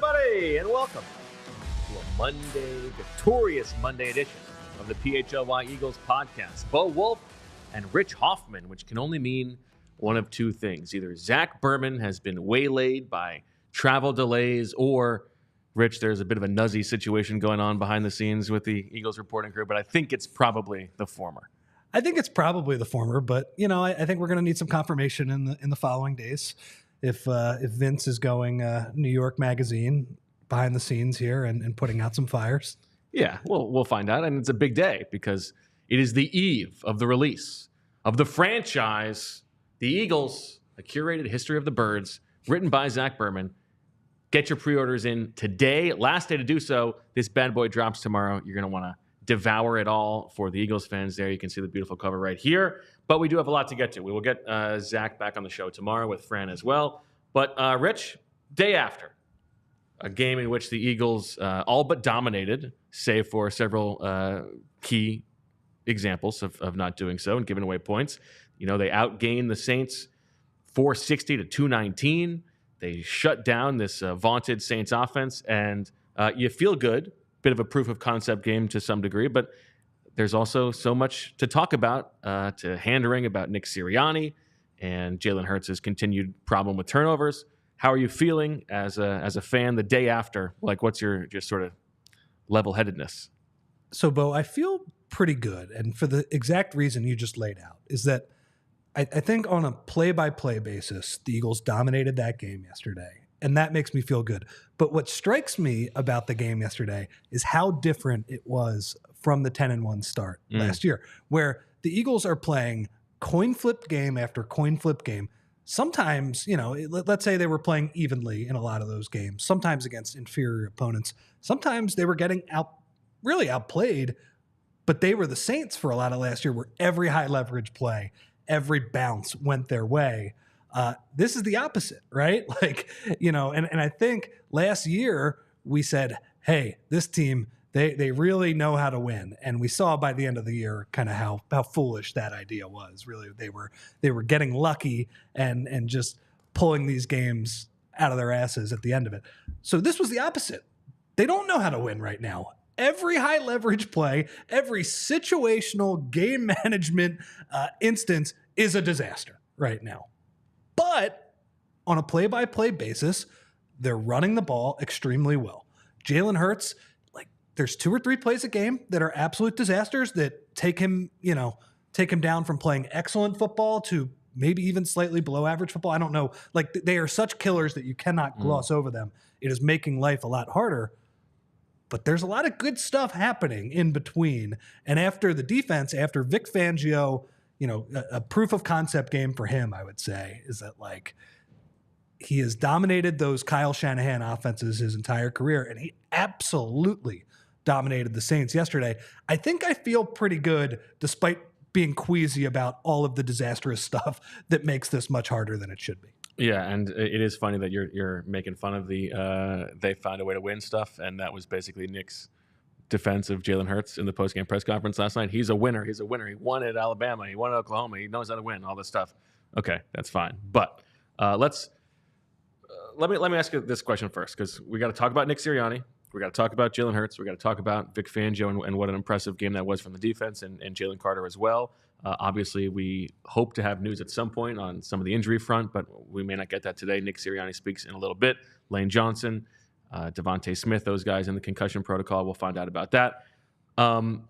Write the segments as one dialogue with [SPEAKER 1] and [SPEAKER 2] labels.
[SPEAKER 1] everybody, and welcome to a Monday, victorious Monday edition of the PHLY Eagles podcast. Bo Wulf and Rich Hofmann, which can only mean one of two things. Either Zach Berman has been waylaid by travel delays, or, Rich, there's a bit of a nuzzy situation going on behind the scenes with the Eagles reporting crew, but I think it's probably the former.
[SPEAKER 2] I think it's probably the former, but, you know, I think we're going to need some confirmation in the following days. If Vince is going New York Magazine behind the scenes here and putting out some fires.
[SPEAKER 1] Yeah, we'll find out. And it's a big day because it is the eve of the release of the franchise, The Eagles, A Curated History of the Birds, written by Zach Berman. Get your pre-orders in today. Last day to do so. This bad boy drops tomorrow. You're going to want to devour it all for the Eagles fans there. You can see the beautiful cover right here. But we do have a lot to get to. We will get Zach back on the show tomorrow with Fran as well. But, Rich, day after, a game in which the Eagles all but dominated, save for several key examples of not doing so and giving away points. You know, they outgained the Saints 460 to 219. They shut down this vaunted Saints offense, and you feel good. Bit of a proof of concept game to some degree, but there's also so much to talk about, to hand-wring about Nick Sirianni and Jalen Hurts' continued problem with turnovers. How are you feeling as a fan the day after? Like, what's your just sort of level-headedness?
[SPEAKER 2] So, Bo, I feel pretty good, and for the exact reason you just laid out, is that I think on a play-by-play basis, the Eagles dominated that game yesterday, and that makes me feel good. But what strikes me about the game yesterday is how different it was from the 10-1 start last year, where the Eagles are playing coin flip game after coin flip game. Sometimes, you know, let's say they were playing evenly in a lot of those games, sometimes against inferior opponents. Sometimes they were getting really outplayed, but they were the Saints for a lot of last year, where every high leverage play, every bounce went their way. This is the opposite, right? Like, you know, and I think last year we said, hey, this team, they really know how to win. And we saw by the end of the year kind of how foolish that idea was. Really, they were getting lucky and just pulling these games out of their asses at the end of it. So this was the opposite. They don't know how to win right now. Every high leverage play, every situational game management instance is a disaster right now. But on a play-by-play basis, they're running the ball extremely well. Jalen Hurts, like, there's 2 or 3 plays a game that are absolute disasters that take him down from playing excellent football to maybe even slightly below average football. I don't know. Like, they are such killers that you cannot gloss over them. It is making life a lot harder. But there's a lot of good stuff happening in between. And after the defense, after Vic Fangio, you know, a proof of concept game for him, I would say, is that, like, he has dominated those Kyle Shanahan offenses his entire career, and he absolutely dominated the Saints yesterday. I think I feel pretty good, despite being queasy about all of the disastrous stuff that makes this much harder than it should be.
[SPEAKER 1] Yeah, and it is funny that you're making fun of the they found a way to win stuff, and that was basically Nick's defense of Jalen Hurts in the postgame press conference last night. He's a winner. He won at Alabama. He won at Oklahoma. He knows how to win. All this stuff. Okay, that's fine. But let me ask you this question first, because we got to talk about Nick Sirianni. We got to talk about Jalen Hurts. We got to talk about Vic Fangio and what an impressive game that was from the defense and Jalen Carter as well. Obviously, we hope to have news at some point on some of the injury front, but we may not get that today. Nick Sirianni speaks in a little bit. Lane Johnson, DeVonta Smith, those guys in the concussion protocol. We'll find out about that. How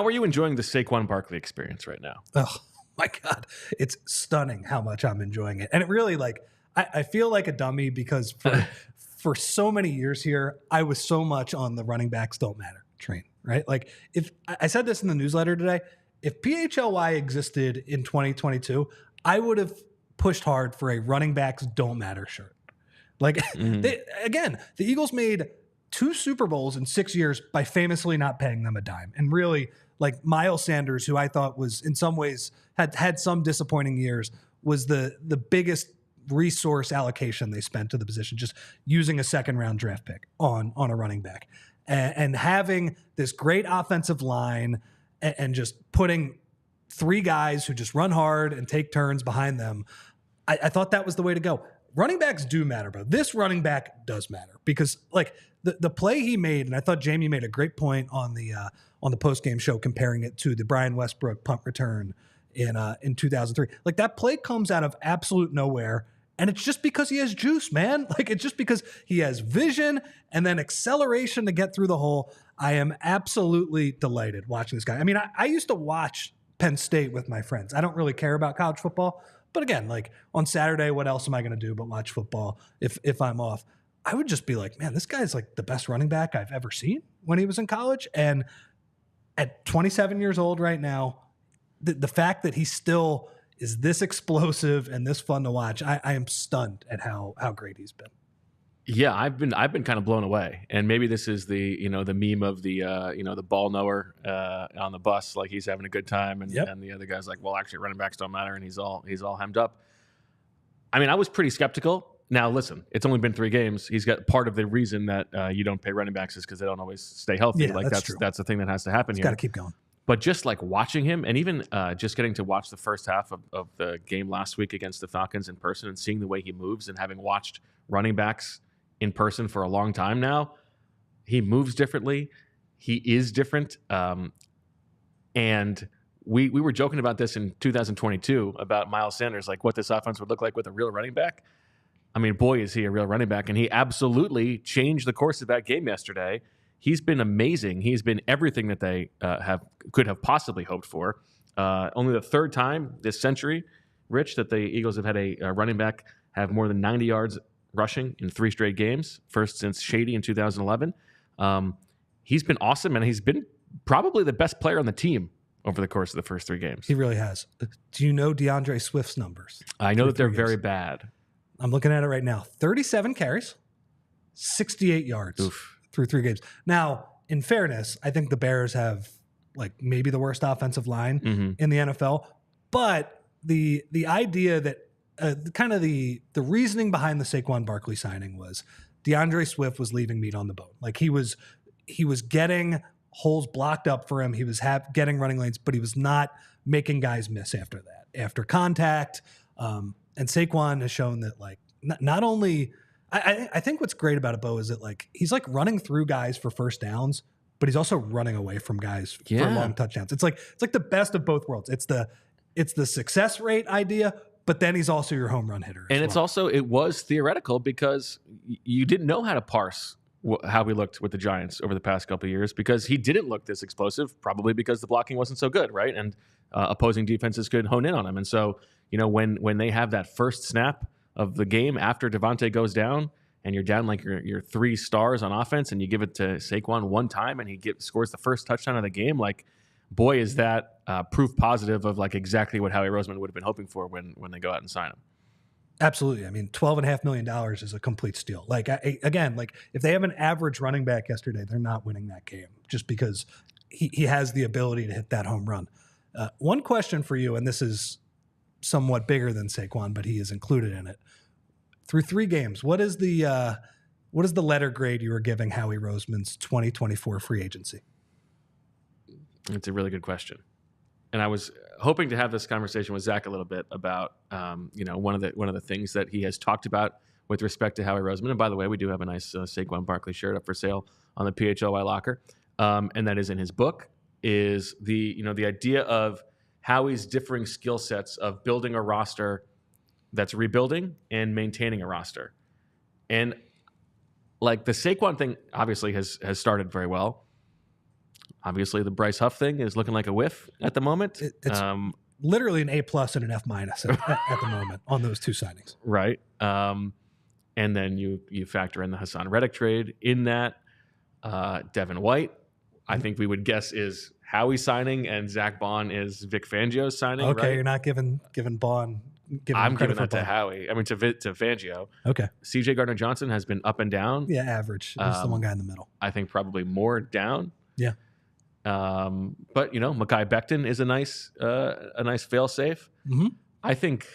[SPEAKER 1] are you enjoying the Saquon Barkley experience right now?
[SPEAKER 2] Oh, my God. It's stunning how much I'm enjoying it. And it really, like, I feel like a dummy because for so many years here, I was so much on the running backs don't matter train, right? Like, if I said this in the newsletter today, if PHLY existed in 2022, I would have pushed hard for a running backs don't matter shirt. Like, the Eagles made 2 Super Bowls in 6 years by famously not paying them a dime. And really, like, Miles Sanders, who I thought was in some ways had some disappointing years, was the biggest resource allocation they spent to the position, just using a second-round draft pick on a running back. And having this great offensive line and just putting 3 guys who just run hard and take turns behind them, I thought that was the way to go. running backs do matter, bro. This running back does matter because like the play he made, and I thought Jamie made a great point on the post-game show comparing it to the Brian Westbrook punt return in 2003. Like that play comes out of absolute nowhere, and it's just because he has juice, man. Like it's just because he has vision and then acceleration to get through the hole. I am absolutely delighted watching this guy. I mean, I used to watch Penn State with my friends. I don't really care about college football, but again, like on Saturday, what else am I going to do but watch football if I'm off? I would just be like, man, this guy's like the best running back I've ever seen when he was in college. And at 27 years old right now, the fact that he still is this explosive and this fun to watch, I am stunned at how great he's been.
[SPEAKER 1] Yeah, I've been kind of blown away, and maybe this is the the meme of the the ball knower on the bus, like he's having a good time, and the other guy's like, well, actually, running backs don't matter, and he's all hemmed up. I mean, I was pretty skeptical. Now, listen, it's only been 3 games. He's got part of the reason that you don't pay running backs is because they don't always stay healthy.
[SPEAKER 2] Yeah,
[SPEAKER 1] like
[SPEAKER 2] that's true.
[SPEAKER 1] That's the thing that has to happen here.
[SPEAKER 2] Got to keep going.
[SPEAKER 1] But just like watching him, and even just getting to watch the first half of the game last week against the Falcons in person, and seeing the way he moves, and having watched running backs in person for a long time now, he moves differently. He is different. And we were joking about this in 2022 about Miles Sanders, like what this offense would look like with a real running back. I mean, boy, is he a real running back. And he absolutely changed the course of that game yesterday. He's been amazing. He's been everything that they could have possibly hoped for. Only the 3rd time this century, Rich, that the Eagles have had a running back have more than 90 yards rushing in 3 straight games, first since Shady in 2011. He's been awesome, and he's been probably the best player on the team over the course of the first 3 games.
[SPEAKER 2] He really has. Do you know DeAndre Swift's numbers?
[SPEAKER 1] I know that they're very bad.
[SPEAKER 2] I'm looking at it right now. 37 carries, 68 yards through 3 games. Now, in fairness, I think the Bears have like maybe the worst offensive line in the NFL, but the idea that kind of the reasoning behind the Saquon Barkley signing was DeAndre Swift was leaving meat on the bone. Like he was getting holes blocked up for him. He was getting running lanes, but he was not making guys miss after that, after contact. And Saquon has shown that like not only I think what's great about it, Bo, is that like he's like running through guys for first downs, but he's also running away from guys for long touchdowns. It's like the best of both worlds. It's the success rate idea, but then he's also your home run hitter.
[SPEAKER 1] And it's also, it was theoretical because you didn't know how to parse how he looked with the Giants over the past couple of years, because he didn't look this explosive, probably because the blocking wasn't so good, right? And opposing defenses could hone in on him. And so, when they have that first snap of the game after DeVonta goes down, and you're down like your 3 stars on offense, and you give it to Saquon one time, and he scores the first touchdown of the game, like, boy, is that proof positive of like exactly what Howie Roseman would have been hoping for when they go out and sign him.
[SPEAKER 2] Absolutely. I mean, $12.5 million is a complete steal. Like, again, like if they have an average running back yesterday, they're not winning that game just because he has the ability to hit that home run. One question for you, and this is somewhat bigger than Saquon, but he is included in it. Through 3 games, what is the letter grade you were giving Howie Roseman's 2024 free agency?
[SPEAKER 1] It's a really good question. And I was hoping to have this conversation with Zach a little bit about, one of the things that he has talked about with respect to Howie Roseman. And by the way, we do have a nice Saquon Barkley shirt up for sale on the PHLY locker. And that is in his book, is the idea of Howie's differing skill sets of building a roster that's rebuilding and maintaining a roster. And like the Saquon thing obviously has started very well. Obviously, the Bryce Huff thing is looking like a whiff at the moment.
[SPEAKER 2] It's literally an A+ and an F- at the moment on those 2 signings.
[SPEAKER 1] Right. And then you factor in the Hassan Reddick trade in that. Devin White, I think we would guess, is Howie signing, and Zach Bond is Vic Fangio's signing.
[SPEAKER 2] Okay,
[SPEAKER 1] right?
[SPEAKER 2] You're not giving Bond.
[SPEAKER 1] I'm giving that to Howie. I mean, to Fangio.
[SPEAKER 2] Okay.
[SPEAKER 1] CJ Gardner-Johnson has been up and down.
[SPEAKER 2] Yeah, average. He's the one guy in the middle.
[SPEAKER 1] I think probably more down.
[SPEAKER 2] Yeah.
[SPEAKER 1] But Mekhi Becton is a nice fail safe.
[SPEAKER 2] Mm-hmm.
[SPEAKER 1] I think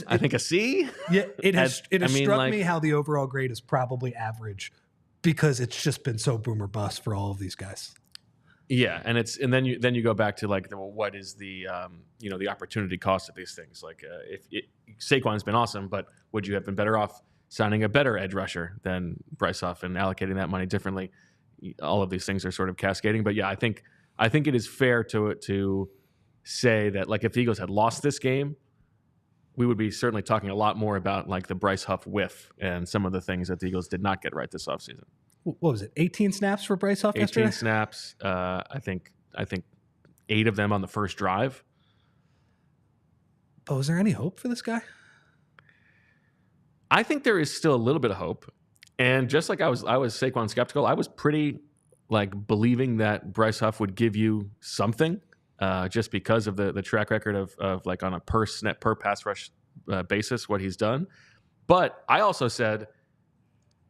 [SPEAKER 1] I think a C.
[SPEAKER 2] Yeah, it has struck me how the overall grade is probably average because it's just been so boom or bust for all of these guys.
[SPEAKER 1] Yeah, and then you go back to like what is the the opportunity cost of these things? Like Saquon's been awesome, but would you have been better off signing a better edge rusher than Bryce Huff and allocating that money differently? All of these things are sort of cascading, but yeah, I think it is fair to say that like if the Eagles had lost this game, we would be certainly talking a lot more about like the Bryce Huff whiff and some of the things that the Eagles did not get right this offseason.
[SPEAKER 2] What was it? 18 snaps for Bryce Huff
[SPEAKER 1] 18
[SPEAKER 2] yesterday?
[SPEAKER 1] snaps. I think 8 of them on the first drive.
[SPEAKER 2] But was there any hope for this guy?
[SPEAKER 1] I think there is still a little bit of hope. And just like I was Saquon skeptical, I was pretty like believing that Bryce Huff would give you something just because of the track record of like on a per pass rush basis, what he's done. But I also said,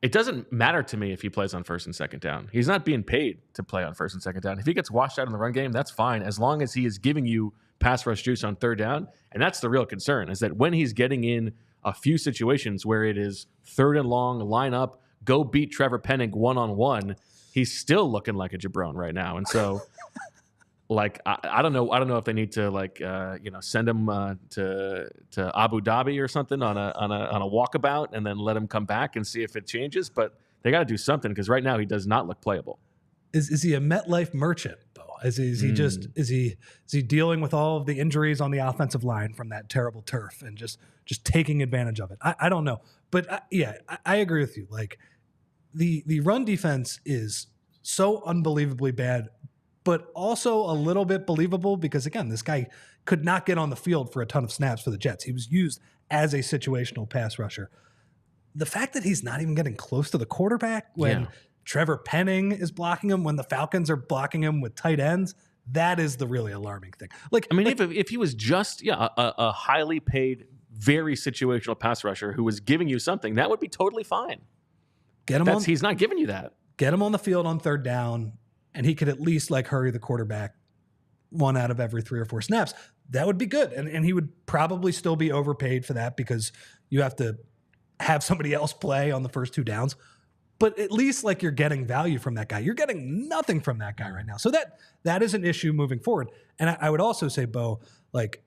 [SPEAKER 1] it doesn't matter to me if he plays on first and second down. He's not being paid to play on first and second down. If he gets washed out in the run game, that's fine, as long as he is giving you pass rush juice on third down. And that's the real concern, is that when he's getting in a few situations where it is third and long, line up, go beat Trevor Penning one-on-one, he's still looking like a jabron right now. And so like I don't know if they need to like send him to Abu Dhabi or something on a walkabout and then let him come back and see if it changes. But they got to do something, because right now he does not look playable.
[SPEAKER 2] Is he a MetLife merchant, Bo? Is he dealing with all of the injuries on the offensive line from that terrible turf and just taking advantage of it? I don't know, but I agree with you. Like the run defense is so unbelievably bad, but also a little bit believable because, again, this guy could not get on the field for a ton of snaps for the Jets. He was used as a situational pass rusher. The fact that he's not even getting close to the quarterback when Trevor Penning is blocking him, when the Falcons are blocking him with tight ends, that is the really alarming thing. Like, I mean,
[SPEAKER 1] if he was just a highly paid, very situational pass rusher who was giving you something, that would be totally fine. He's not giving you that.
[SPEAKER 2] Get him on the field on third down, and he could at least like hurry the quarterback 1 out of every 3 or 4 snaps. That would be good. And he would probably still be overpaid for that because you have to have somebody else play on the first 2 downs. But at least like you're getting value from that guy. You're getting nothing from that guy right now. So that is an issue moving forward. And I would also say, Bo, like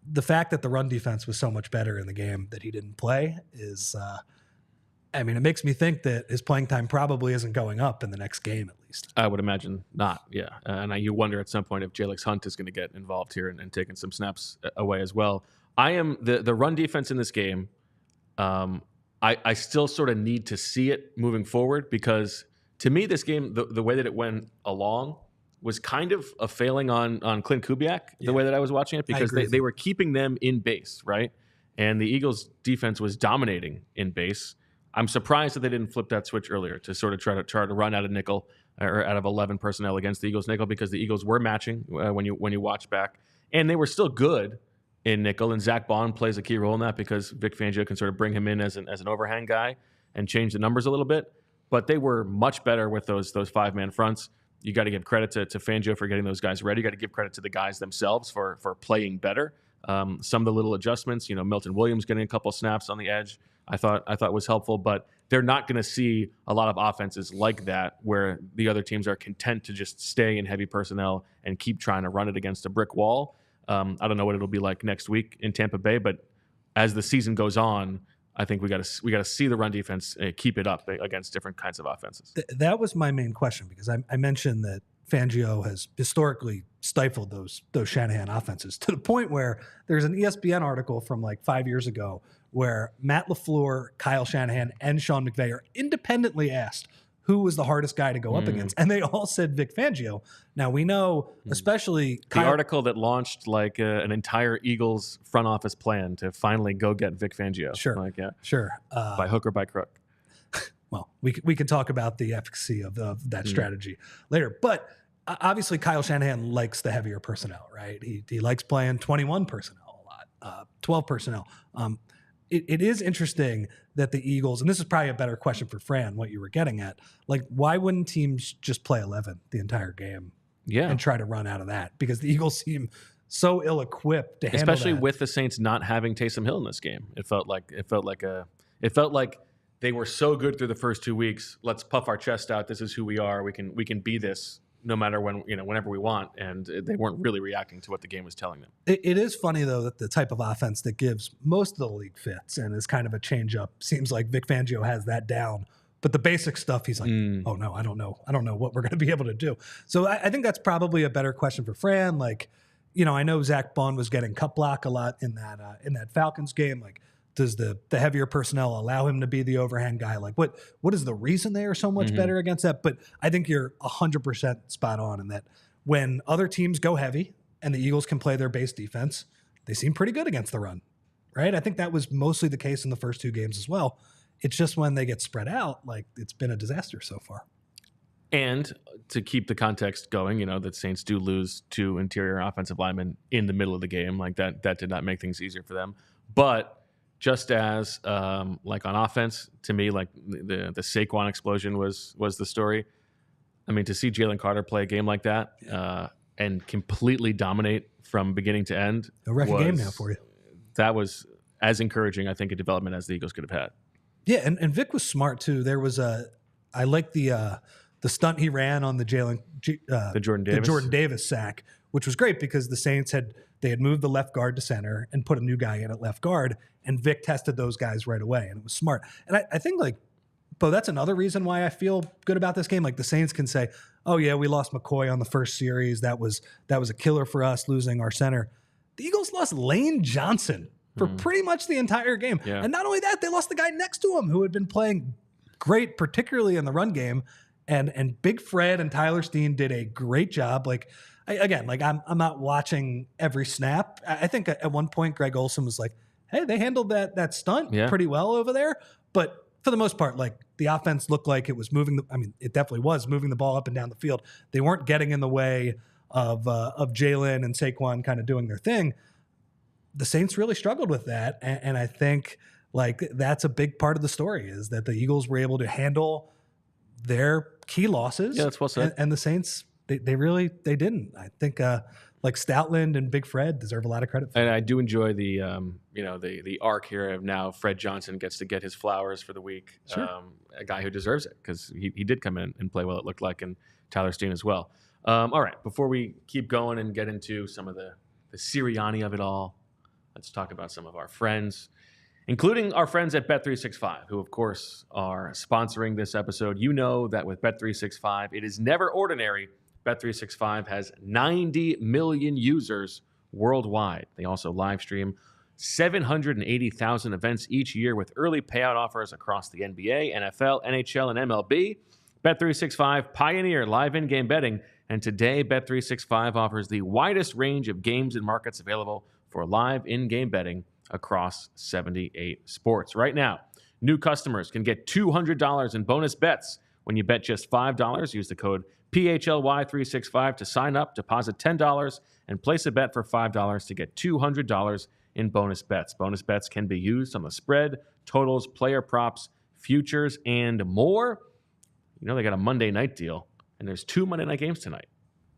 [SPEAKER 2] the fact that the run defense was so much better in the game that he didn't play is it makes me think that his playing time probably isn't going up in the next game, at least.
[SPEAKER 1] I would imagine not, yeah. And you wonder at some point if Jalix Hunt is going to get involved here and taking some snaps away as well. I am the run defense in this game. I still sort of need to see it moving forward, because to me, this game, the way that it went along was kind of a failing on Clint Kubiak, the way that I was watching it, because they were keeping them in base, right? And the Eagles defense was dominating in base. I'm surprised that they didn't flip that switch earlier to sort of try to run out of nickel or out of 11 personnel against the Eagles nickel, because the Eagles were matching when you watch back, and they were still good in nickel. And Zach Bond plays a key role in that because Vic Fangio can sort of bring him in as an overhang guy and change the numbers a little bit. But they were much better with those 5-man fronts. You got to give credit to Fangio for getting those guys ready. You got to give credit to the guys themselves for playing better. Some of the little adjustments, Milton Williams getting a couple snaps on the edge, I thought was helpful, but they're not going to see a lot of offenses like that where the other teams are content to just stay in heavy personnel and keep trying to run it against a brick wall. I don't know what it'll be like next week in Tampa Bay, but as the season goes on, I think we got to see the run defense keep it up against different kinds of offenses.
[SPEAKER 2] That was my main question, because I mentioned that Fangio has historically stifled those Shanahan offenses to the point where there's an ESPN article from like 5 years ago where Matt LaFleur, Kyle Shanahan, and Sean McVay are independently asked who was the hardest guy to go up against, and they all said Vic Fangio. Now we know, especially
[SPEAKER 1] the article that launched like an entire Eagles front office plan to finally go get Vic Fangio.
[SPEAKER 2] Sure,
[SPEAKER 1] by hook or by crook.
[SPEAKER 2] Well, we can talk about the efficacy of that strategy later, but obviously Kyle Shanahan likes the heavier personnel, right? He likes playing 21 personnel a lot, 12 personnel. It is interesting that the Eagles, and this is probably a better question for Fran, what you were getting at, like why wouldn't teams just play 11 the entire game and try to run out of that? Because the Eagles seem so ill-equipped to handle that.
[SPEAKER 1] Especially with the Saints not having Taysom Hill in this game. It felt like they were so good through the first 2 weeks. Let's puff our chest out. This is who we are. We can be this no matter when, whenever we want, and they weren't really reacting to what the game was telling them.
[SPEAKER 2] It is funny, though, that the type of offense that gives most of the league fits and is kind of a change-up, seems like Vic Fangio has that down. But the basic stuff, he's like, oh, no, I don't know. I don't know what we're going to be able to do. So I think that's probably a better question for Fran. Like, I know Zach Bond was getting cut block a lot in that Falcons game. Like, does the heavier personnel allow him to be the overhand guy? Like, what is the reason they are so much better against that? But I think you're 100% spot on in that when other teams go heavy and the Eagles can play their base defense, they seem pretty good against the run, right? I think that was mostly the case in the first two games as well. It's just when they get spread out, like, it's been a disaster so far.
[SPEAKER 1] And to keep the context going, that Saints do lose 2 interior offensive linemen in the middle of the game. Like, that did not make things easier for them. But just as like on offense, to me, like the Saquon explosion was the story. I mean, to see Jalen Carter play a game like that and completely dominate from beginning to end.
[SPEAKER 2] A record game now for you.
[SPEAKER 1] That was as encouraging, I think, a development as the Eagles could have had.
[SPEAKER 2] Yeah, and Vic was smart too. There was I like the stunt he ran on the Jordan Davis sack, which was great because the Saints had moved the left guard to center and put a new guy in at left guard, and Vic tested those guys right away, and it was smart. And I think, like, Bo, that's another reason why I feel good about this game. Like, the Saints can say, oh yeah, we lost McCoy on the first series. That was a killer for us, losing our center. The Eagles lost Lane Johnson for pretty much the entire game. Yeah. And not only that, they lost the guy next to him who had been playing great, particularly in the run game. And Big Fred and Tyler Steen did a great job. Like, I'm not watching every snap. I think at one point Greg Olsen was like, hey, they handled that stunt pretty well over there. But for the most part, like, the offense looked like it was it definitely was moving the ball up and down the field. They weren't getting in the way of Jalen and Saquon kind of doing their thing. The Saints really struggled with that. And I think, like, that's a big part of the story, is that the Eagles were able to handle their key losses. Yeah, that's well said. And the Saints, they didn't. I think like Stoutland and Big Fred deserve a lot of credit for
[SPEAKER 1] that. And I do enjoy the the arc here of now Fred Johnson gets to get his flowers for the week. Sure. A guy who deserves it, because he did come in and play well, it looked like, and Tyler Steen as well. All right, before we keep going and get into some of the Sirianni of it all, let's talk about some of our friends, including our friends at Bet365, who, of course, are sponsoring this episode. You know that with Bet365, it is never ordinary. Bet365 has 90 million users worldwide. They also live stream 780,000 events each year with early payout offers across the NBA, NFL, NHL, and MLB. Bet365 pioneered live in-game betting, and today Bet365 offers the widest range of games and markets available for live in-game betting across 78 sports. Right now, new customers can get $200 in bonus bets when you bet just $5. Use the code PHLY365 to sign up, deposit $10, and place a bet for $5 to get $200 in bonus bets. Bonus bets can be used on the spread, totals, player props, futures, and more. You know they got a Monday night deal, and there's 2 Monday night games tonight.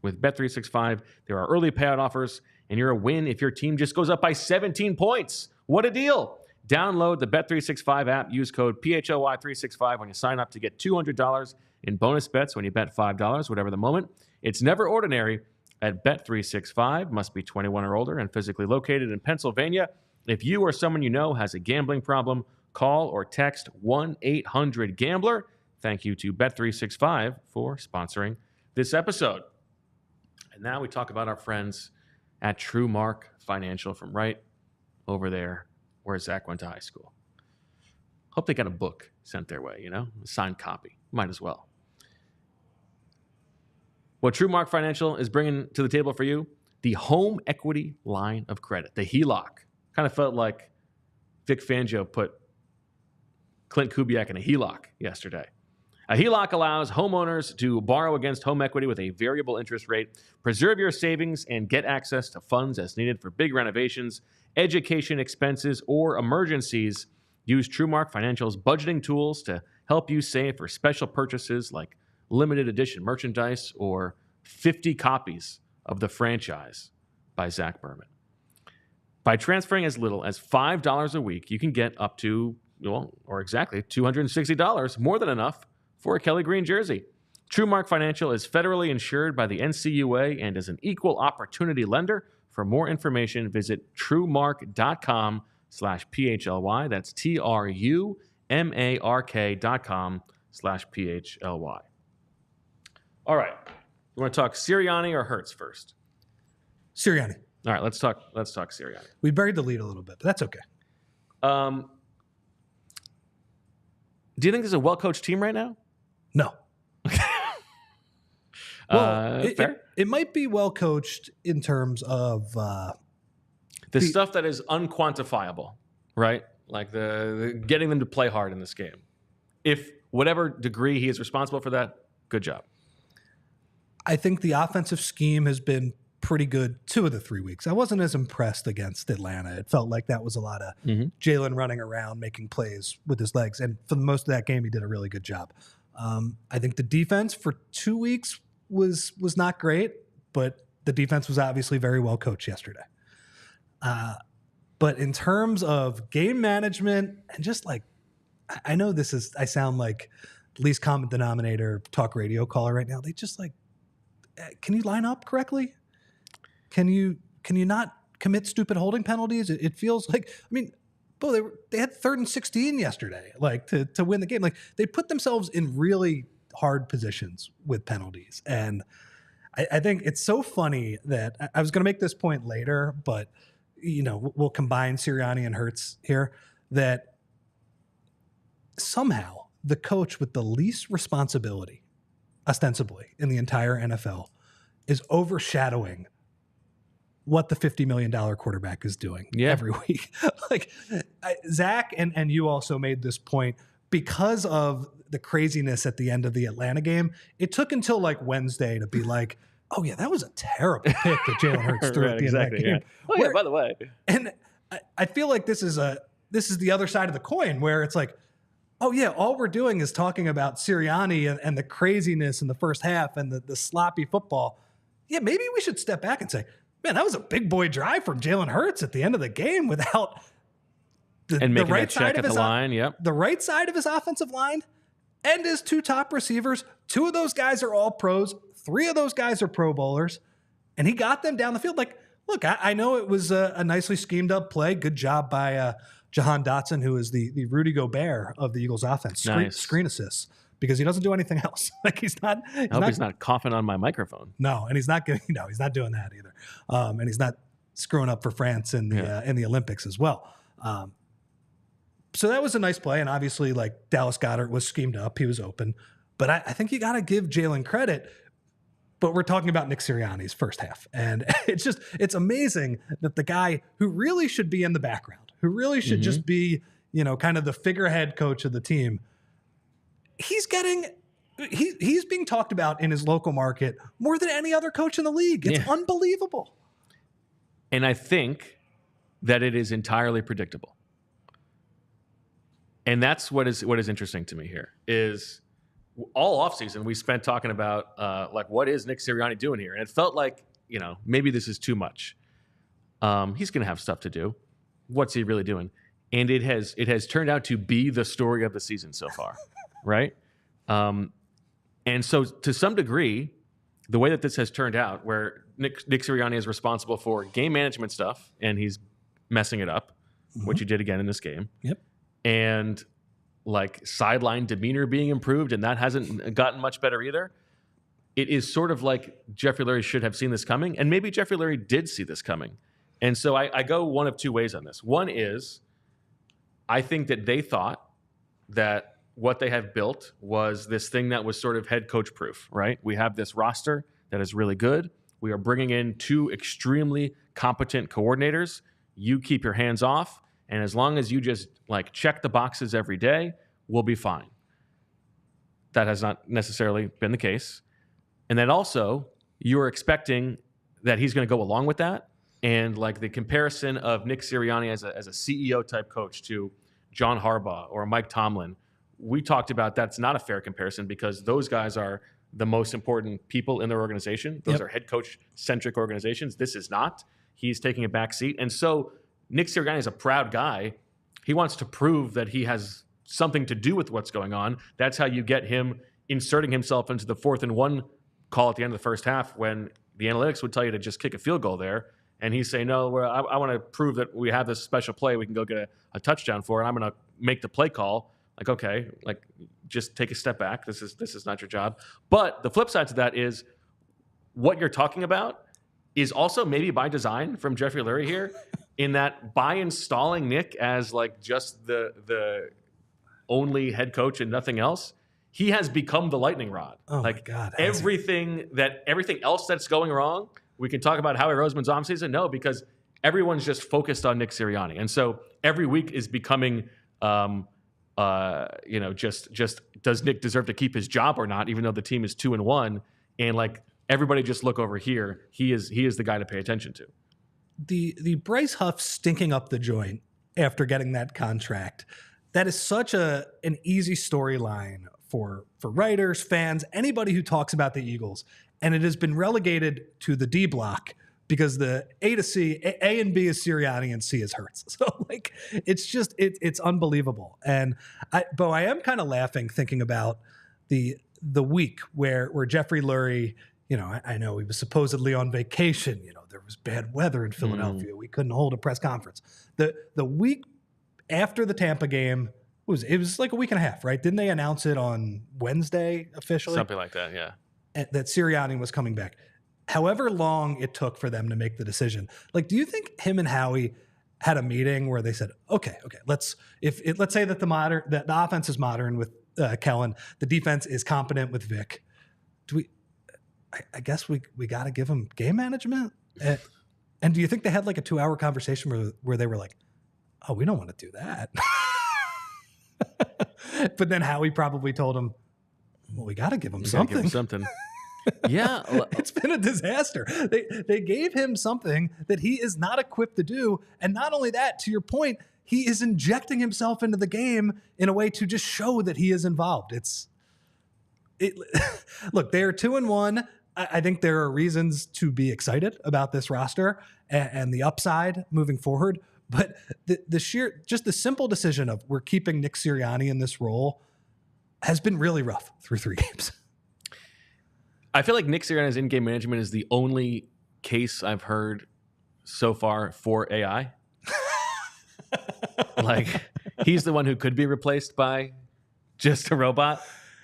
[SPEAKER 1] With Bet365, there are early payout offers, and you're a win if your team just goes up by 17 points. What a deal! Download the Bet365 app. Use code PHLY365 when you sign up to get $200 in bonus bets when you bet $5, whatever the moment. It's never ordinary at Bet365. Must be 21 or older and physically located in Pennsylvania. If you or someone you know has a gambling problem, call or text 1-800-GAMBLER. Thank you to Bet365 for sponsoring this episode. And now we talk about our friends at True Mark Financial from right over there where Zach went to high school. Hope they got a book sent their way, a signed copy. Might as well. What True Mark Financial is bringing to the table for you, the home equity line of credit, the HELOC. Kind of felt like Vic Fangio put Clint Kubiak in a HELOC yesterday. A HELOC allows homeowners to borrow against home equity with a variable interest rate, preserve your savings, and get access to funds as needed for big renovations, education expenses, or emergencies. Use TrueMark Financial's budgeting tools to help you save for special purchases like limited edition merchandise or 50 copies of The Franchise by Zach Berman. By transferring as little as $5 a week, you can get up to, or exactly $260, more than enough for a Kelly Green jersey. TrueMark Financial is federally insured by the NCUA and is an equal opportunity lender. For more information, visit truemark.com/PHLY. That's TRUMARK.com/PHLY. All right. You want to talk Sirianni or Hurts first?
[SPEAKER 2] Sirianni.
[SPEAKER 1] All right, let's talk Sirianni.
[SPEAKER 2] We buried the lead a little bit, but that's okay.
[SPEAKER 1] Do you think this is a well-coached team right now?
[SPEAKER 2] No. Well,
[SPEAKER 1] fair.
[SPEAKER 2] It might be well coached in terms of
[SPEAKER 1] the stuff that is unquantifiable, right? Like the getting them to play hard in this game. If whatever degree he is responsible for that, good job.
[SPEAKER 2] I think the offensive scheme has been pretty good 2 of the 3 weeks. I wasn't as impressed against Atlanta. It felt like that was a lot of Jalen running around, making plays with his legs. And for the most of that game, he did a really good job. I think the defense for 2 weeks was not great, but the defense was obviously very well coached yesterday. But in terms of game management and just like, I know I sound like least common denominator talk radio caller right now. They just like, can you line up correctly? Can you not commit stupid holding penalties? It feels like, I mean, they had 3rd and 16 yesterday, like to win the game. Like they put themselves in really hard positions with penalties. And I think it's so funny that I was going to make this point later, but we'll combine Sirianni and Hurts here, that somehow the coach with the least responsibility, ostensibly, in the entire NFL is overshadowing what the $50 million quarterback is doing every week. Like Zach and you also made this point because of the craziness at the end of the Atlanta game. It took until like Wednesday to be like, oh yeah, that was a terrible pick that Jalen Hurts threw at the end of that game.
[SPEAKER 1] Yeah. Oh yeah, by the way.
[SPEAKER 2] And I feel like this is the other side of the coin where it's like, oh yeah, all we're doing is talking about Sirianni and the craziness in the first half and the sloppy football. Yeah, maybe we should step back and say, man, that was a big boy drive from Jalen Hurts at the end of the game without the right side of his line. Yep. The right side of his offensive line and his 2 top receivers. 2 of those guys are all pros. 3 of those guys are Pro Bowlers. And he got them down the field. Like, look, I know it was a nicely schemed up play. Good job by Jahan Dotson, who is the Rudy Gobert of the Eagles offense. Screen assists. Because he doesn't do anything else. Like he's not
[SPEAKER 1] coughing on my microphone.
[SPEAKER 2] No, and he's not doing that either. And he's not screwing up for France in the Olympics as well. So that was a nice play, and obviously, like Dallas Goddard was schemed up, he was open. But I think you got to give Jalen credit. But we're talking about Nick Sirianni's first half, and it's amazing that the guy who really should be in the background, who really should just be kind of the figurehead coach of the team. He's being talked about in his local market more than any other coach in the league. It's unbelievable.
[SPEAKER 1] And I think that it is entirely predictable. And that's what is interesting to me here is all offseason we spent talking about like what is Nick Sirianni doing here? And it felt like, maybe this is too much. He's going to have stuff to do. What's he really doing? And it has turned out to be the story of the season so far. Right? And so to some degree, the way that this has turned out, where Nick Sirianni is responsible for game management stuff, and he's messing it up, which he did again in this game.
[SPEAKER 2] Yep.
[SPEAKER 1] And like sideline demeanor being improved, and that hasn't gotten much better either. It is sort of like Jeffrey Lurie should have seen this coming, and maybe Jeffrey Lurie did see this coming. And so I go one of 2 ways on this. One is I think that they thought that what they have built was this thing that was sort of head coach proof, right? We have this roster that is really good. We are bringing in 2 extremely competent coordinators. You keep your hands off. And as long as you just like check the boxes every day, we'll be fine. That has not necessarily been the case. And then also you're expecting that he's going to go along with that. And like the comparison of Nick Sirianni as a CEO type coach to John Harbaugh or Mike Tomlin, we talked about that's not a fair comparison because those guys are the most important people in their organization. Those are head coach centric organizations. This is not. He's taking a back seat. And so Nick Sirianni is a proud guy. He wants to prove that he has something to do with what's going on. That's how you get him inserting himself into the 4th and 1 call at the end of the first half when the analytics would tell you to just kick a field goal there. And he's saying, no, I want to prove that we have this special play we can go get a touchdown for, and I'm going to make the play call. Like, okay, like just take a step back. This is not your job. But the flip side to that is what you're talking about is also maybe by design from Jeffrey Lurie here, in that by installing Nick as like just the only head coach and nothing else, he has become the lightning rod.
[SPEAKER 2] Oh
[SPEAKER 1] like
[SPEAKER 2] my God,
[SPEAKER 1] everything else that's going wrong, we can talk about Howie Roseman's offseason. No, because everyone's just focused on Nick Sirianni. And so every week is becoming, just does Nick deserve to keep his job or not, even though the team is 2-1. And like everybody just look over here. He is the guy to pay attention to.
[SPEAKER 2] The Bryce Huff stinking up the joint after getting that contract, that is such an easy storyline for writers, fans, anybody who talks about the Eagles. And it has been relegated to the D block because the A to C, A and B is Sirianni and C is Hurts. So like, it's unbelievable. And Bo, I am kind of laughing thinking about the week where Jeffrey Lurie, I know he was supposedly on vacation. There was bad weather in Philadelphia. We couldn't hold a press conference. The week after the Tampa game, it was like a week and a half, right? Didn't they announce it on Wednesday officially?
[SPEAKER 1] Something like that, yeah.
[SPEAKER 2] That Sirianni was coming back. However long it took for them to make the decision. Like, do you think him and Howie had a meeting where they said, okay, let's say that the offense is modern with Kellen, the defense is competent with Vic. I guess we got to give him game management. And do you think they had like a 2-hour conversation where they were like, oh, we don't want to do that. But then Howie probably told him, well, we got to give him something.
[SPEAKER 1] Yeah.
[SPEAKER 2] It's been a disaster. They gave him something that he is not equipped to do. And not only that, to your point, he is injecting himself into the game in a way to just show that he is involved. Look, they are 2-1. I think there are reasons to be excited about this roster and the upside moving forward. But the simple decision of we're keeping Nick Sirianni in this role has been really rough through 3 games.
[SPEAKER 1] I feel like Nick Sirianni's in-game management is the only case I've heard so far for AI. Like, he's the one who could be replaced by just a robot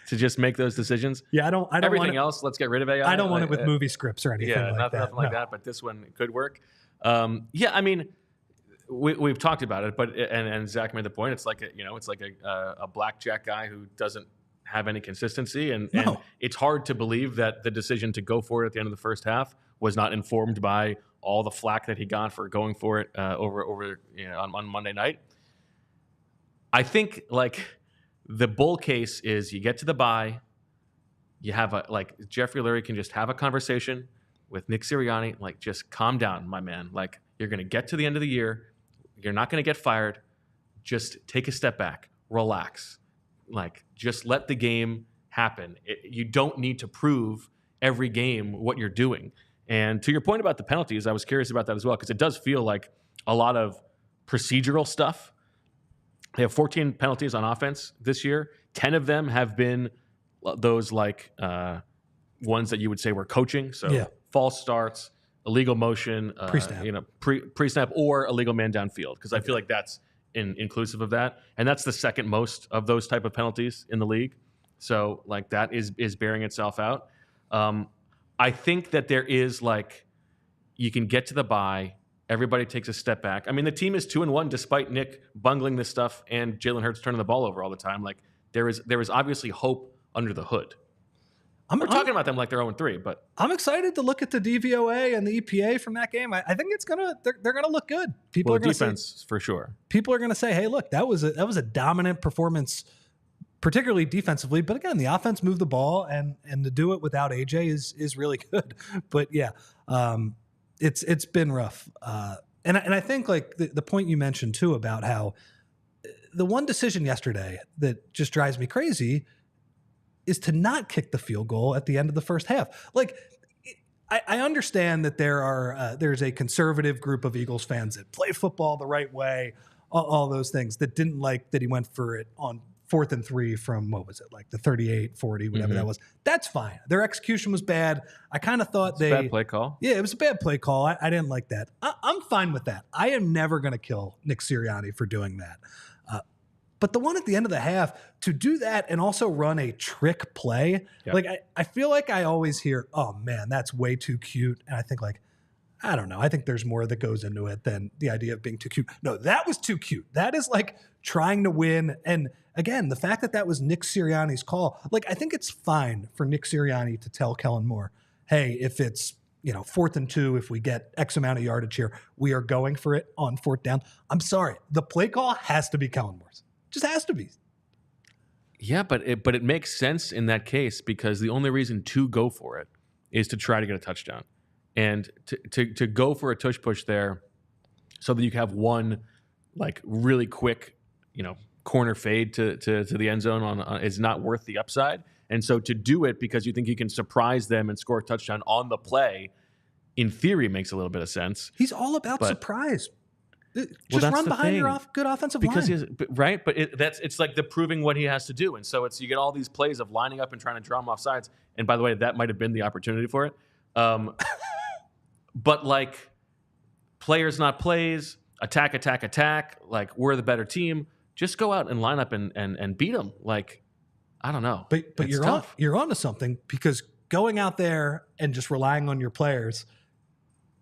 [SPEAKER 1] to just make those decisions.
[SPEAKER 2] Yeah, I don't
[SPEAKER 1] everything else, let's get rid of AI.
[SPEAKER 2] I don't want it with movie scripts or anything like that.
[SPEAKER 1] Nothing like that, but this one could work. I mean, we've talked about it, but and Zach made the point. It's like a blackjack guy who doesn't have any consistency, and it's hard to believe that the decision to go for it at the end of the first half was not informed by all the flack that he got for going for it on Monday night. I think like the bull case is you get to the bye, you have Jeffrey Lurie can just have a conversation with Nick Sirianni, like, just calm down, my man. Like, you're going to get to the end of the year, you're not going to get fired. Just take a step back, relax. Like, just let the game happen. You don't need to prove every game what you're doing. And to your point about the penalties, I was curious about that as well, because it does feel like a lot of procedural stuff. They have 14 penalties on offense this year. 10 of them have been those ones that you would say were coaching. So false starts, illegal motion, pre-snap, pre-snap, or illegal man downfield. Because I feel like that's inclusive of that, and that's the second most of those type of penalties in the league. So like that is bearing itself out. I think that there is you can get to the bye, everybody takes a step back. I mean, the team is 2-1 despite Nick bungling this stuff and Jalen Hurts turning the ball over all the time. Like there is obviously hope under the hood. We're talking about them like they're 0-3, but
[SPEAKER 2] I'm excited to look at the DVOA and the EPA from that game. I think they're gonna look good. People are gonna
[SPEAKER 1] defense for sure.
[SPEAKER 2] People are gonna say, "Hey, look, that was a dominant performance, particularly defensively." But again, the offense moved the ball, and to do it without AJ is really good. But yeah, it's been rough. And I think like the point you mentioned too about how the one decision yesterday that just drives me crazy is to not kick the field goal at the end of the first half. Like, I understand that there's a conservative group of Eagles fans that play football the right way, all those things, that didn't like that he went for it on 4th and 3 from, what was it, like the 38, 40, whatever that was. That's fine. Their execution was bad. I kind of thought
[SPEAKER 1] bad play call.
[SPEAKER 2] Yeah, it was a bad play call. I didn't like that. I'm fine with that. I am never going to kill Nick Sirianni for doing that. But the one at the end of the half, to do that and also run a trick play, like I feel like I always hear, oh man, that's way too cute. And I think like, I don't know. I think there's more that goes into it than the idea of being too cute. No, that was too cute. That is like trying to win. And again, the fact that that was Nick Sirianni's call, like I think it's fine for Nick Sirianni to tell Kellen Moore, hey, if it's 4th and 2, if we get X amount of yardage here, we are going for it on 4th down. I'm sorry. The play call has to be Kellen Moore's. Just has to be.
[SPEAKER 1] Yeah, but it makes sense in that case because the only reason to go for it is to try to get a touchdown. And to go for a tush push there so that you can have one like really quick, corner fade to the end zone on is not worth the upside. And so to do it because you think you can surprise them and score a touchdown on the play, in theory, makes a little bit of sense.
[SPEAKER 2] He's all about surprise. Just run behind your good offensive line.
[SPEAKER 1] Right? But it's like the proving what he has to do. And so you get all these plays of lining up and trying to draw him off sides. And by the way, that might have been the opportunity for it. But like players, not plays, attack. Like we're the better team. Just go out and line up and beat them. Like, I don't know.
[SPEAKER 2] But you're onto something because going out there and just relying on your players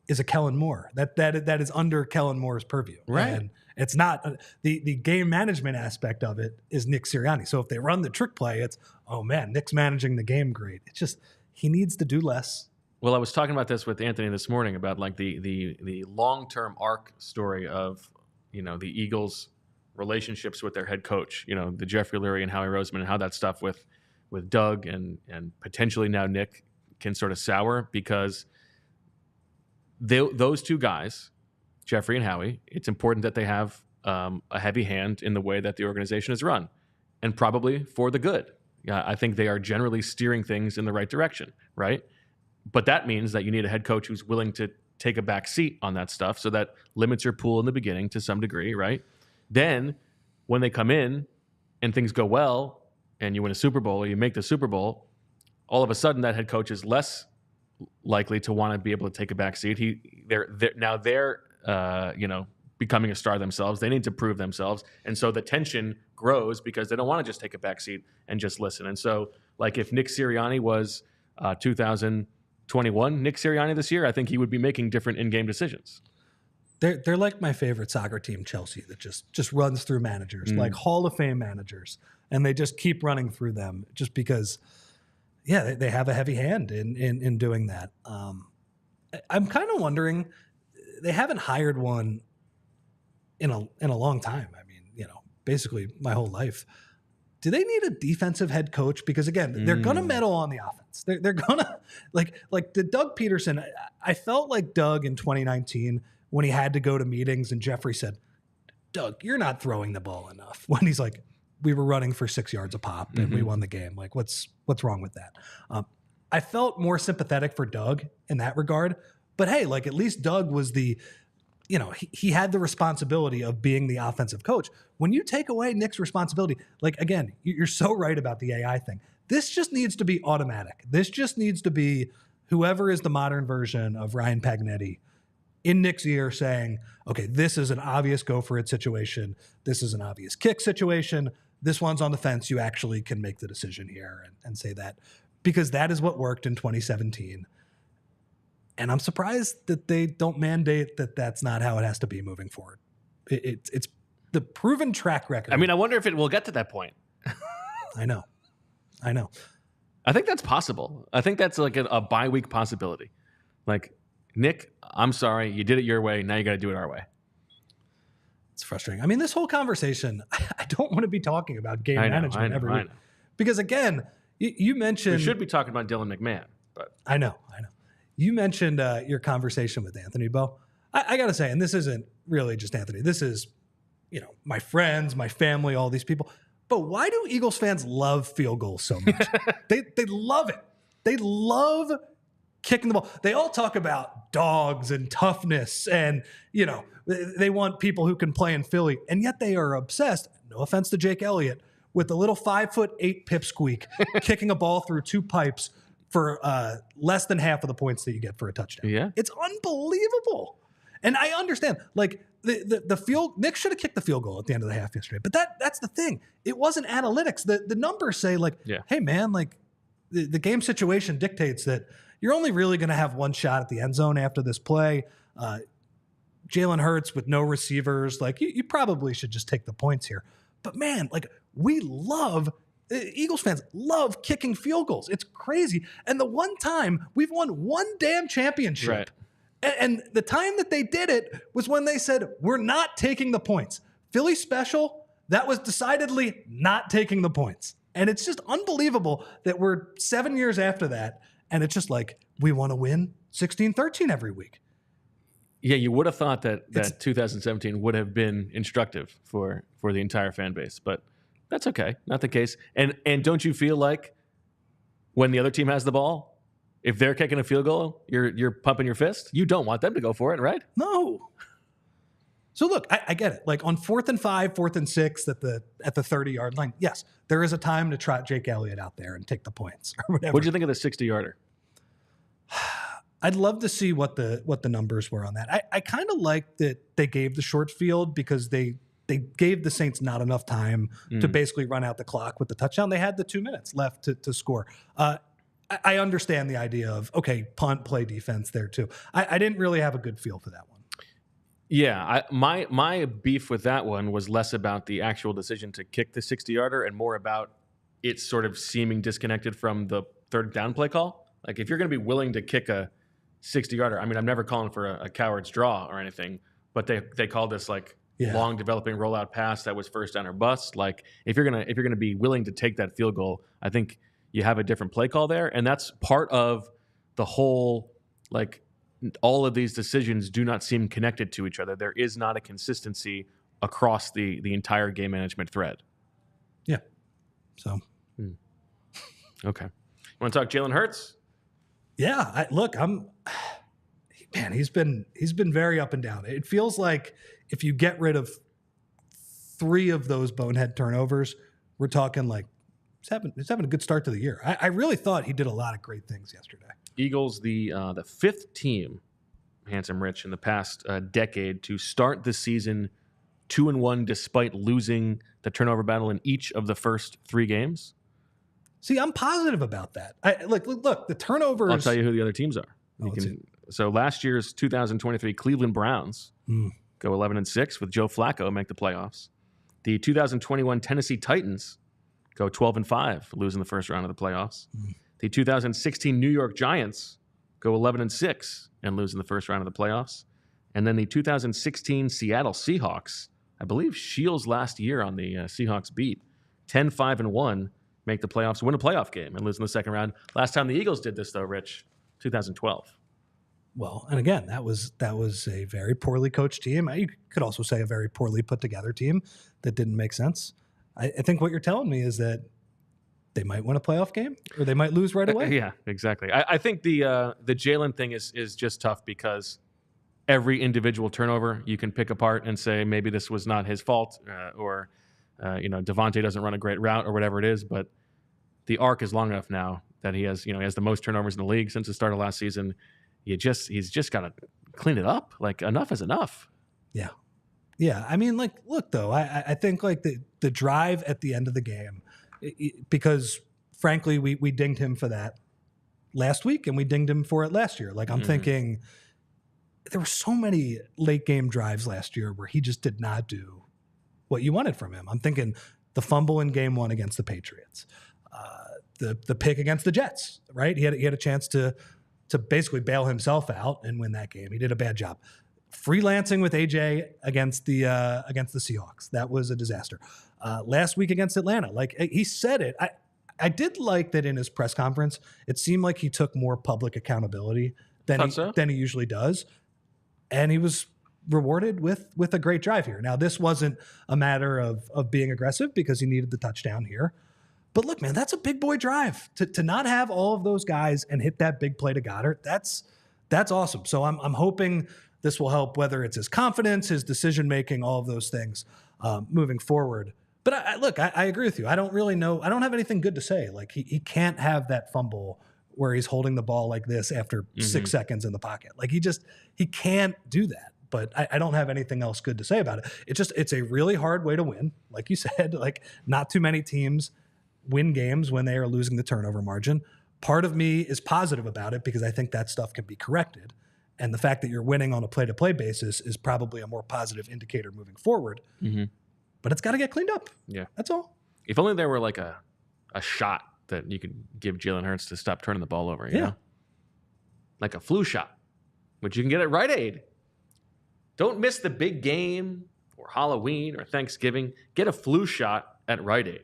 [SPEAKER 2] is a Kellen Moore. That is under Kellen Moore's purview.
[SPEAKER 1] Right.
[SPEAKER 2] And it's not the game management aspect of it is Nick Sirianni. So if they run the trick play, it's, oh man, Nick's managing the game great. It's just he needs to do less.
[SPEAKER 1] Well, I was talking about this with Anthony this morning about like the long-term arc story of, the Eagles' relationships with their head coach, the Jeffrey Lurie and Howie Roseman, and how that stuff with Doug and potentially now Nick can sort of sour because those two guys, Jeffrey and Howie, it's important that they have a heavy hand in the way that the organization is run, and probably for the good. I think they are generally steering things in the right direction, right? But that means that you need a head coach who's willing to take a back seat on that stuff, so that limits your pool in the beginning to some degree, right? Then when they come in and things go well and you win a Super Bowl or you make the Super Bowl, all of a sudden that head coach is less likely to want to be able to take a back seat. They're becoming a star themselves. They need to prove themselves. And so the tension grows because they don't want to just take a back seat and just listen. And so like if Nick Sirianni was 2021 Nick Sirianni this year, I think he would be making different in-game decisions.
[SPEAKER 2] They're like my favorite soccer team, Chelsea, that just runs through managers, like Hall of Fame managers. And they just keep running through them just because they have a heavy hand in doing that. I'm kind of wondering, they haven't hired one in a long time. I mean, basically my whole life. Do they need a defensive head coach? Because again, they're gonna meddle on the offense. They're gonna like the Doug Peterson. I felt like Doug in 2019 when he had to go to meetings and Jeffrey said, "Doug, you're not throwing the ball enough." When he's like, we were running for 6 yards a pop and we won the game. Like, what's wrong with that? I felt more sympathetic for Doug in that regard. But hey, like at least Doug was he had the responsibility of being the offensive coach. When you take away Nick's responsibility, like again, you're so right about the AI thing. This just needs to be automatic. This just needs to be whoever is the modern version of Ryan Pagnetti in Nick's ear saying, okay, this is an obvious go for it situation. This is an obvious kick situation. This one's on the fence. You actually can make the decision here and say that, because that is what worked in 2017. And I'm surprised that they don't mandate that that's not how it has to be moving forward. It's the proven track record.
[SPEAKER 1] I mean, I wonder if it will get to that point.
[SPEAKER 2] I know.
[SPEAKER 1] I think that's possible. I think that's like a bye-week possibility. Like, Nick, I'm sorry, you did it your way. Now you got to do it our way.
[SPEAKER 2] It's frustrating. I mean, this whole conversation, I don't want to be talking about game management every week. Because again, you mentioned...
[SPEAKER 1] We should be talking about Dylan McMahon. But
[SPEAKER 2] I know. You mentioned your conversation with Anthony Bo. I got to say, and this isn't really just Anthony. This is, my friends, my family, all these people. But why do Eagles fans love field goals so much? They love it. They love kicking the ball. They all talk about dogs and toughness and, they want people who can play in Philly. And yet they are obsessed, no offense to Jake Elliott, with a little 5'8" pipsqueak kicking a ball through 2 pipes for less than half of the points that you get for a touchdown.
[SPEAKER 1] Yeah.
[SPEAKER 2] It's unbelievable. And I understand, like, the field, Nick should have kicked the field goal at the end of the half yesterday. But that's the thing. It wasn't analytics. The numbers say, like, hey, man, like, the game situation dictates that you're only really going to have one shot at the end zone after this play. Jalen Hurts with no receivers, like, you probably should just take the points here. But, man, like, Eagles fans love kicking field goals. It's crazy. And the one time we've won one damn championship.
[SPEAKER 1] Right.
[SPEAKER 2] And the time that they did it was when they said, we're not taking the points. Philly special, that was decidedly not taking the points. And it's just unbelievable that we're 7 years after that, and it's just like, we want to win 16-13 every week.
[SPEAKER 1] Yeah, you would have thought that 2017 would have been instructive for the entire fan base, but that's okay. Not the case. And don't you feel like when the other team has the ball, if they're kicking a field goal, you're pumping your fist? You don't want them to go for it, right?
[SPEAKER 2] No. So look, I get it. Like on 4th and 5, 4th and 6 at the 30-yard line, yes, there is a time to trot Jake Elliott out there and take the points or whatever.
[SPEAKER 1] What did you think of the 60-yarder?
[SPEAKER 2] I'd love to see what the numbers were on that. I kind of like that they gave the short field because they gave the Saints not enough time to basically run out the clock with the touchdown. They had the 2 minutes left to score. I understand the idea of, okay, punt, play defense there too. I didn't really have a good feel for that one.
[SPEAKER 1] Yeah, my beef with that one was less about the actual decision to kick the 60-yarder and more about it sort of seeming disconnected from the third down play call. Like, if you're going to be willing to kick a 60-yarder, I mean, I'm never calling for a coward's draw or anything, but they called this like long developing rollout pass that was first down or bust. Like, if you're gonna be willing to take that field goal, I think you have a different play call there, and that's part of the whole, like, all of these decisions do not seem connected to each other. There is not a consistency across the entire game management thread.
[SPEAKER 2] Yeah. So.
[SPEAKER 1] Okay. Want to talk Jalen Hurts?
[SPEAKER 2] Yeah. He's been very up and down. It feels like if you get rid of 3 of those bonehead turnovers, we're talking like he's having a good start to the year. I really thought he did a lot of great things yesterday.
[SPEAKER 1] Eagles, the 5th team, Handsome Rich, in the past decade to start the season 2-1 despite losing the turnover battle in each of the first 3 games. See,
[SPEAKER 2] I'm positive about that. Look, the turnovers.
[SPEAKER 1] I'll tell you who the other teams are. So last year's 2023 Cleveland Browns go 11-6 with Joe Flacco make the playoffs. The 2021 Tennessee Titans go 12-5, losing the first round of the playoffs. The 2016 New York Giants go 11-6 and lose in the first round of the playoffs. And then the 2016 Seattle Seahawks, I believe Shields last year on the Seahawks beat, 10-5-1, make the playoffs, win a playoff game, and lose in the second round. Last time the Eagles did this, though, Rich, 2012.
[SPEAKER 2] Well, and again, that was a very poorly coached team. You could also say a very poorly put together team that didn't make sense. I think what you're telling me is that they might win a playoff game or they might lose right away.
[SPEAKER 1] Yeah, exactly. I think the Jalen thing is just tough because every individual turnover you can pick apart and say maybe this was not his fault or DeVonta doesn't run a great route or whatever it is. But the arc is long enough now that he has the most turnovers in the league since the start of last season. He's just got to clean it up. Like, enough is enough.
[SPEAKER 2] Yeah. Yeah. I mean, like, look, though, I think like the drive at the end of the game, because frankly, we dinged him for that last week and we dinged him for it last year. Like, I'm thinking there were so many late game drives last year where he just did not do what you wanted from him. I'm thinking the fumble in game 1 against the Patriots, the pick against the Jets, right? He had a chance to basically bail himself out and win that game. He did a bad job. Freelancing with AJ against the Seahawks. That was a disaster. Last week against Atlanta, like he said it. I did like that in his press conference. It seemed like he took more public accountability than he usually does. And he was rewarded with a great drive here. Now, this wasn't a matter of being aggressive because he needed the touchdown here. But look, man, that's a big boy drive. To not have all of those guys and hit that big play to Goddard, that's awesome. So I'm hoping this will help, whether it's his confidence, his decision making, all of those things moving forward. But I agree with you. I don't really know. I don't have anything good to say. Like he can't have that fumble where he's holding the ball like this after 6 seconds in the pocket. Like he can't do that. But I don't have anything else good to say about it. It's a really hard way to win. Like you said, like not too many teams win games when they are losing the turnover margin. Part of me is positive about it because I think that stuff can be corrected. And the fact that you're winning on a play-to-play basis is probably a more positive indicator moving forward. But it's got to get cleaned up.
[SPEAKER 1] Yeah.
[SPEAKER 2] That's all.
[SPEAKER 1] If only there were like a shot that you could give Jalen Hurts to stop turning the ball over, you know? Like a flu shot, which you can get at Rite Aid. Don't miss the big game or Halloween or Thanksgiving. Get a flu shot at Rite Aid.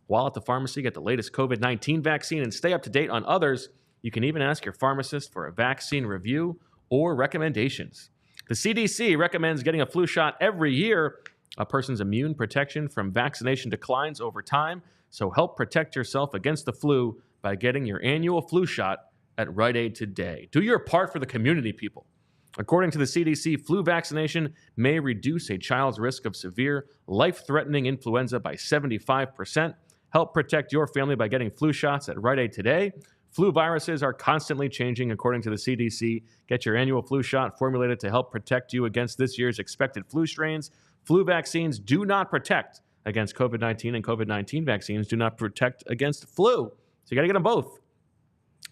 [SPEAKER 1] While at the pharmacy, get the latest COVID-19 vaccine and stay up to date on others. You can even ask your pharmacist for a vaccine review or recommendations. The CDC recommends getting a flu shot every year. A person's immune protection from vaccination declines over time, so help protect yourself against the flu by getting your annual flu shot at Rite Aid today. Do your part for the community, people. According to the CDC, flu vaccination may reduce a child's risk of severe, life-threatening influenza by 75%. Help protect your family by getting flu shots at Rite Aid today. Flu viruses are constantly changing, according to the CDC. Get your annual flu shot formulated to help protect you against this year's expected flu strains. Flu vaccines do not protect against COVID-19, and COVID-19 vaccines do not protect against flu. So you got to get them both.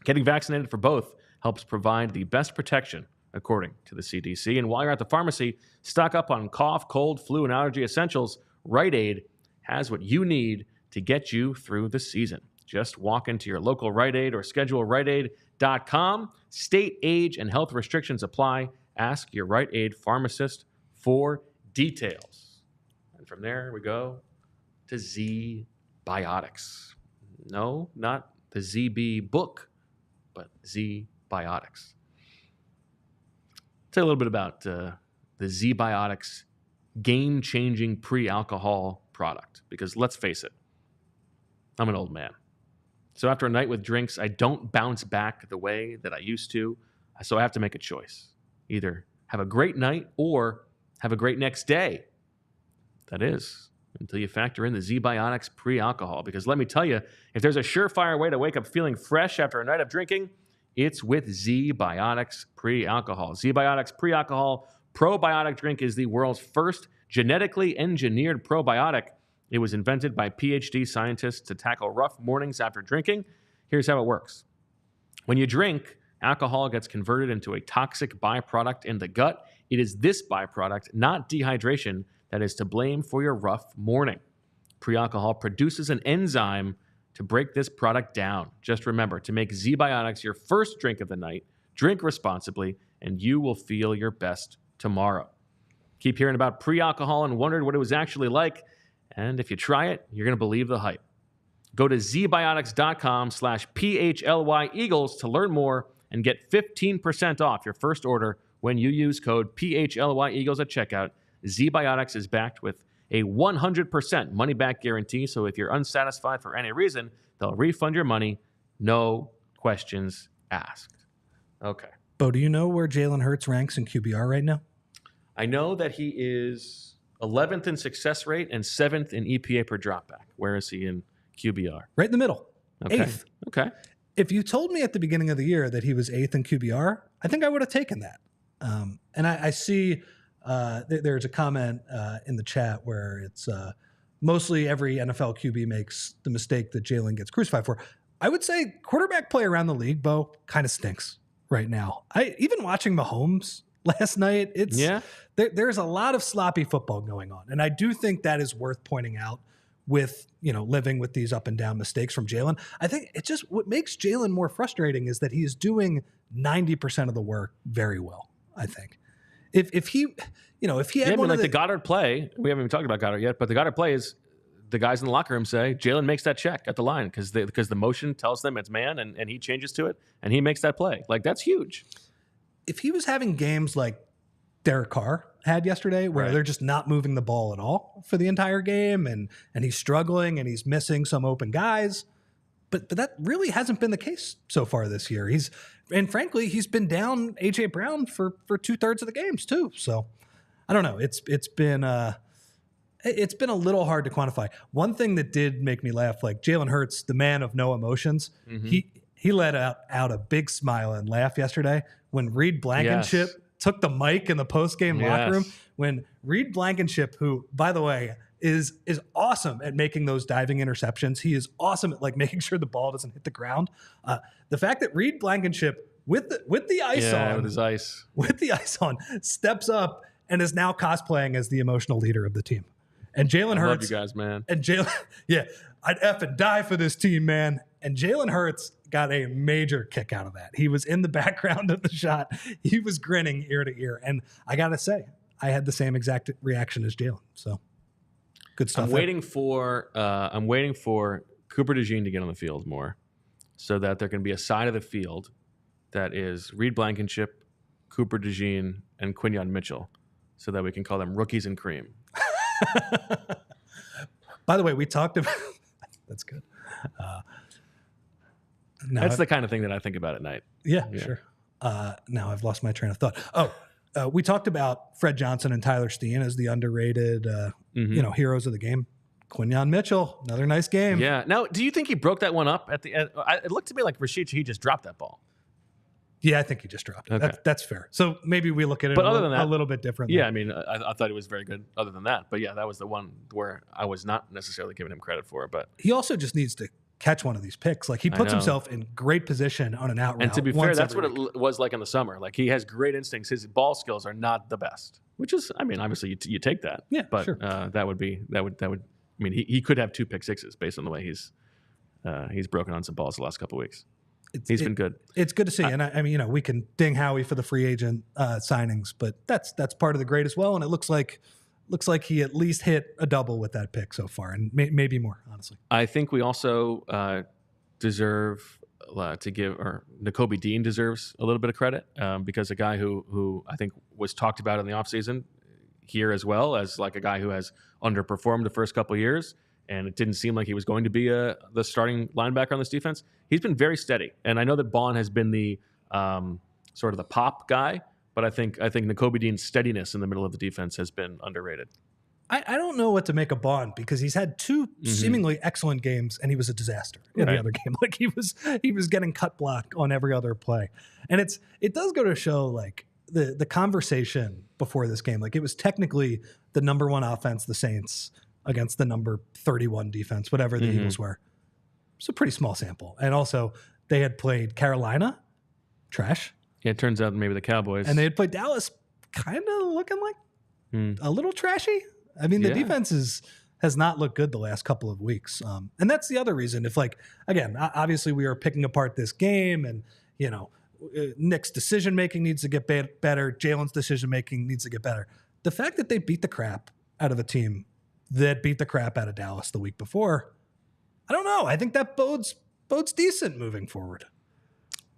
[SPEAKER 1] Getting vaccinated for both helps provide the best protection, according to the CDC. And while you're at the pharmacy, stock up on cough, cold, flu, and allergy essentials. Rite Aid has what you need to get you through the season. Just walk into your local Rite Aid or schedule riteaid.com. State, age, and health restrictions apply. Ask your Rite Aid pharmacist for details. And from there, we go to Zbiotics. No, not the ZB book, but Zbiotics. Tell you a little bit about the Zbiotics game-changing pre-alcohol product, because let's face it, I'm an old man. So after a night with drinks, I don't bounce back the way that I used to. So I have to make a choice. Either have a great night or have a great next day. That is, until you factor in the Zbiotics pre-alcohol. Because let me tell you, if there's a surefire way to wake up feeling fresh after a night of drinking, it's with Zbiotics pre-alcohol. Zbiotics pre-alcohol probiotic drink is the world's first genetically engineered probiotic. It was invented by PhD scientists to tackle rough mornings after drinking. Here's how it works. When you drink, alcohol gets converted into a toxic byproduct in the gut. It is this byproduct, not dehydration, that is to blame for your rough morning. Pre-alcohol produces an enzyme to break this product down. Just remember to make Zbiotics your first drink of the night. Drink responsibly, and you will feel your best tomorrow. Keep hearing about pre-alcohol and wondered what it was actually like. And if you try it, you're going to believe the hype. Go to zbiotics.com/PHLY Eagles to learn more and get 15% off your first order when you use code PHLY Eagles at checkout. Zbiotics is backed with a 100% money-back guarantee, so if you're unsatisfied for any reason, they'll refund your money, no questions asked. Okay.
[SPEAKER 2] Bo, do you know where Jalen Hurts ranks in QBR right now?
[SPEAKER 1] I know that he is 11th in success rate and 7th in EPA per dropback. Where is he in QBR?
[SPEAKER 2] Right in the middle.
[SPEAKER 1] Okay.
[SPEAKER 2] 8th.
[SPEAKER 1] Okay.
[SPEAKER 2] If you told me at the beginning of the year that he was 8th in QBR, I think I would have taken that. And I see there's a comment in the chat where it's mostly every NFL QB makes the mistake that Jalen gets crucified for. I would say quarterback play around the league, Bo, kind of stinks right now. Even watching Mahomes last night, there's a lot of sloppy football going on. And I do think that is worth pointing out with, living with these up and down mistakes from Jalen. I think what makes Jalen more frustrating is that he is doing 90% of the work very well, I think. If he had
[SPEAKER 1] the Goddard play, we haven't even talked about Goddard yet, but the Goddard play is the guys in the locker room say Jalen makes that check at the line because the motion tells them it's man and he changes to it and he makes that play. Like, that's huge.
[SPEAKER 2] If he was having games like Derek Carr had yesterday where they're just not moving the ball at all for the entire game and he's struggling and he's missing some open guys, but that really hasn't been the case so far this year. Frankly, he's been down A.J. Brown for 2/3 of the games too. So I don't know. It's been It's been a little hard to quantify. One thing that did make me laugh, like Jalen Hurts, the man of no emotions, he let out a big smile and laugh yesterday when Reed Blankenship took the mic in the post-game locker room. When Reed Blankenship, who, by the way, is awesome at making those diving interceptions. He is awesome at like making sure the ball doesn't hit the ground. The fact that Reed Blankenship with the ice with the ice on, steps up and is now cosplaying as the emotional leader of the team. And Jalen Hurts,
[SPEAKER 1] love you guys, man.
[SPEAKER 2] And Jalen, I'd F and die for this team, man. And Jalen Hurts got a major kick out of that. He was in the background of the shot. He was grinning ear to ear. And I got to say, I had the same exact reaction as Jalen. So good stuff.
[SPEAKER 1] I'm waiting for Cooper DeJean to get on the field more so that there can be a side of the field that is Reed Blankenship, Cooper DeJean, and Quinyon Mitchell so that we can call them rookies and cream.
[SPEAKER 2] By the way, we talked about that's good.
[SPEAKER 1] That's the kind of thing that I think about at night.
[SPEAKER 2] Yeah. Sure. Now I've lost my train of thought. We talked about Fred Johnson and Tyler Steen as the underrated, heroes of the game. Quinyon Mitchell, another nice game.
[SPEAKER 1] Yeah. Now, do you think he broke that one up at the end? It looked to me like Rashid Shaheed just dropped that ball.
[SPEAKER 2] Yeah, I think he just dropped it.
[SPEAKER 1] Okay.
[SPEAKER 2] That's fair. So maybe we look at it a little bit differently.
[SPEAKER 1] Yeah, I mean, I thought he was very good other than that. But yeah, that was the one where I was not necessarily giving him credit for it. But
[SPEAKER 2] he also just needs to catch one of these picks. Like he puts himself in great position on an out route.
[SPEAKER 1] And to be fair, that's what it was like in the summer. Like he has great instincts. His ball skills are not the best, which is, I mean, obviously you take that.
[SPEAKER 2] Yeah,
[SPEAKER 1] but
[SPEAKER 2] sure.
[SPEAKER 1] that would. I mean, he could have 2 pick sixes based on the way he's broken on some balls the last couple of weeks. He's been good.
[SPEAKER 2] It's good to see. And I mean, we can ding Howie for the free agent signings, but that's part of the grade as well. And it looks like he at least hit a double with that pick so far, and maybe more, honestly.
[SPEAKER 1] I think we also deserve to give, or Nakobe Dean deserves a little bit of credit because a guy who I think was talked about in the offseason here as well as like a guy who has underperformed the first couple of years. And it didn't seem like he was going to be the starting linebacker on this defense. He's been very steady. And I know that Bond has been the sort of the pop guy, but I think Nakobe Dean's steadiness in the middle of the defense has been underrated.
[SPEAKER 2] I don't know what to make of Bond because he's had 2 seemingly excellent games and he was a disaster in the other game. Like he was getting cut block on every other play. And it does go to show like the conversation before this game. Like it was technically the number 1 offense, the Saints, against the number 31 defense, whatever the Eagles were. It's a pretty small sample. And also, they had played Carolina, trash.
[SPEAKER 1] Yeah, it turns out maybe the Cowboys.
[SPEAKER 2] And they had played Dallas, kind of looking like a little trashy. I mean, the defense has not looked good the last couple of weeks. And that's the other reason. If again, obviously we are picking apart this game and, Nick's decision-making needs to get better. Jalen's decision-making needs to get better. The fact that they beat the crap out of a team that beat the crap out of Dallas the week before, I don't know. I think that bodes decent moving forward.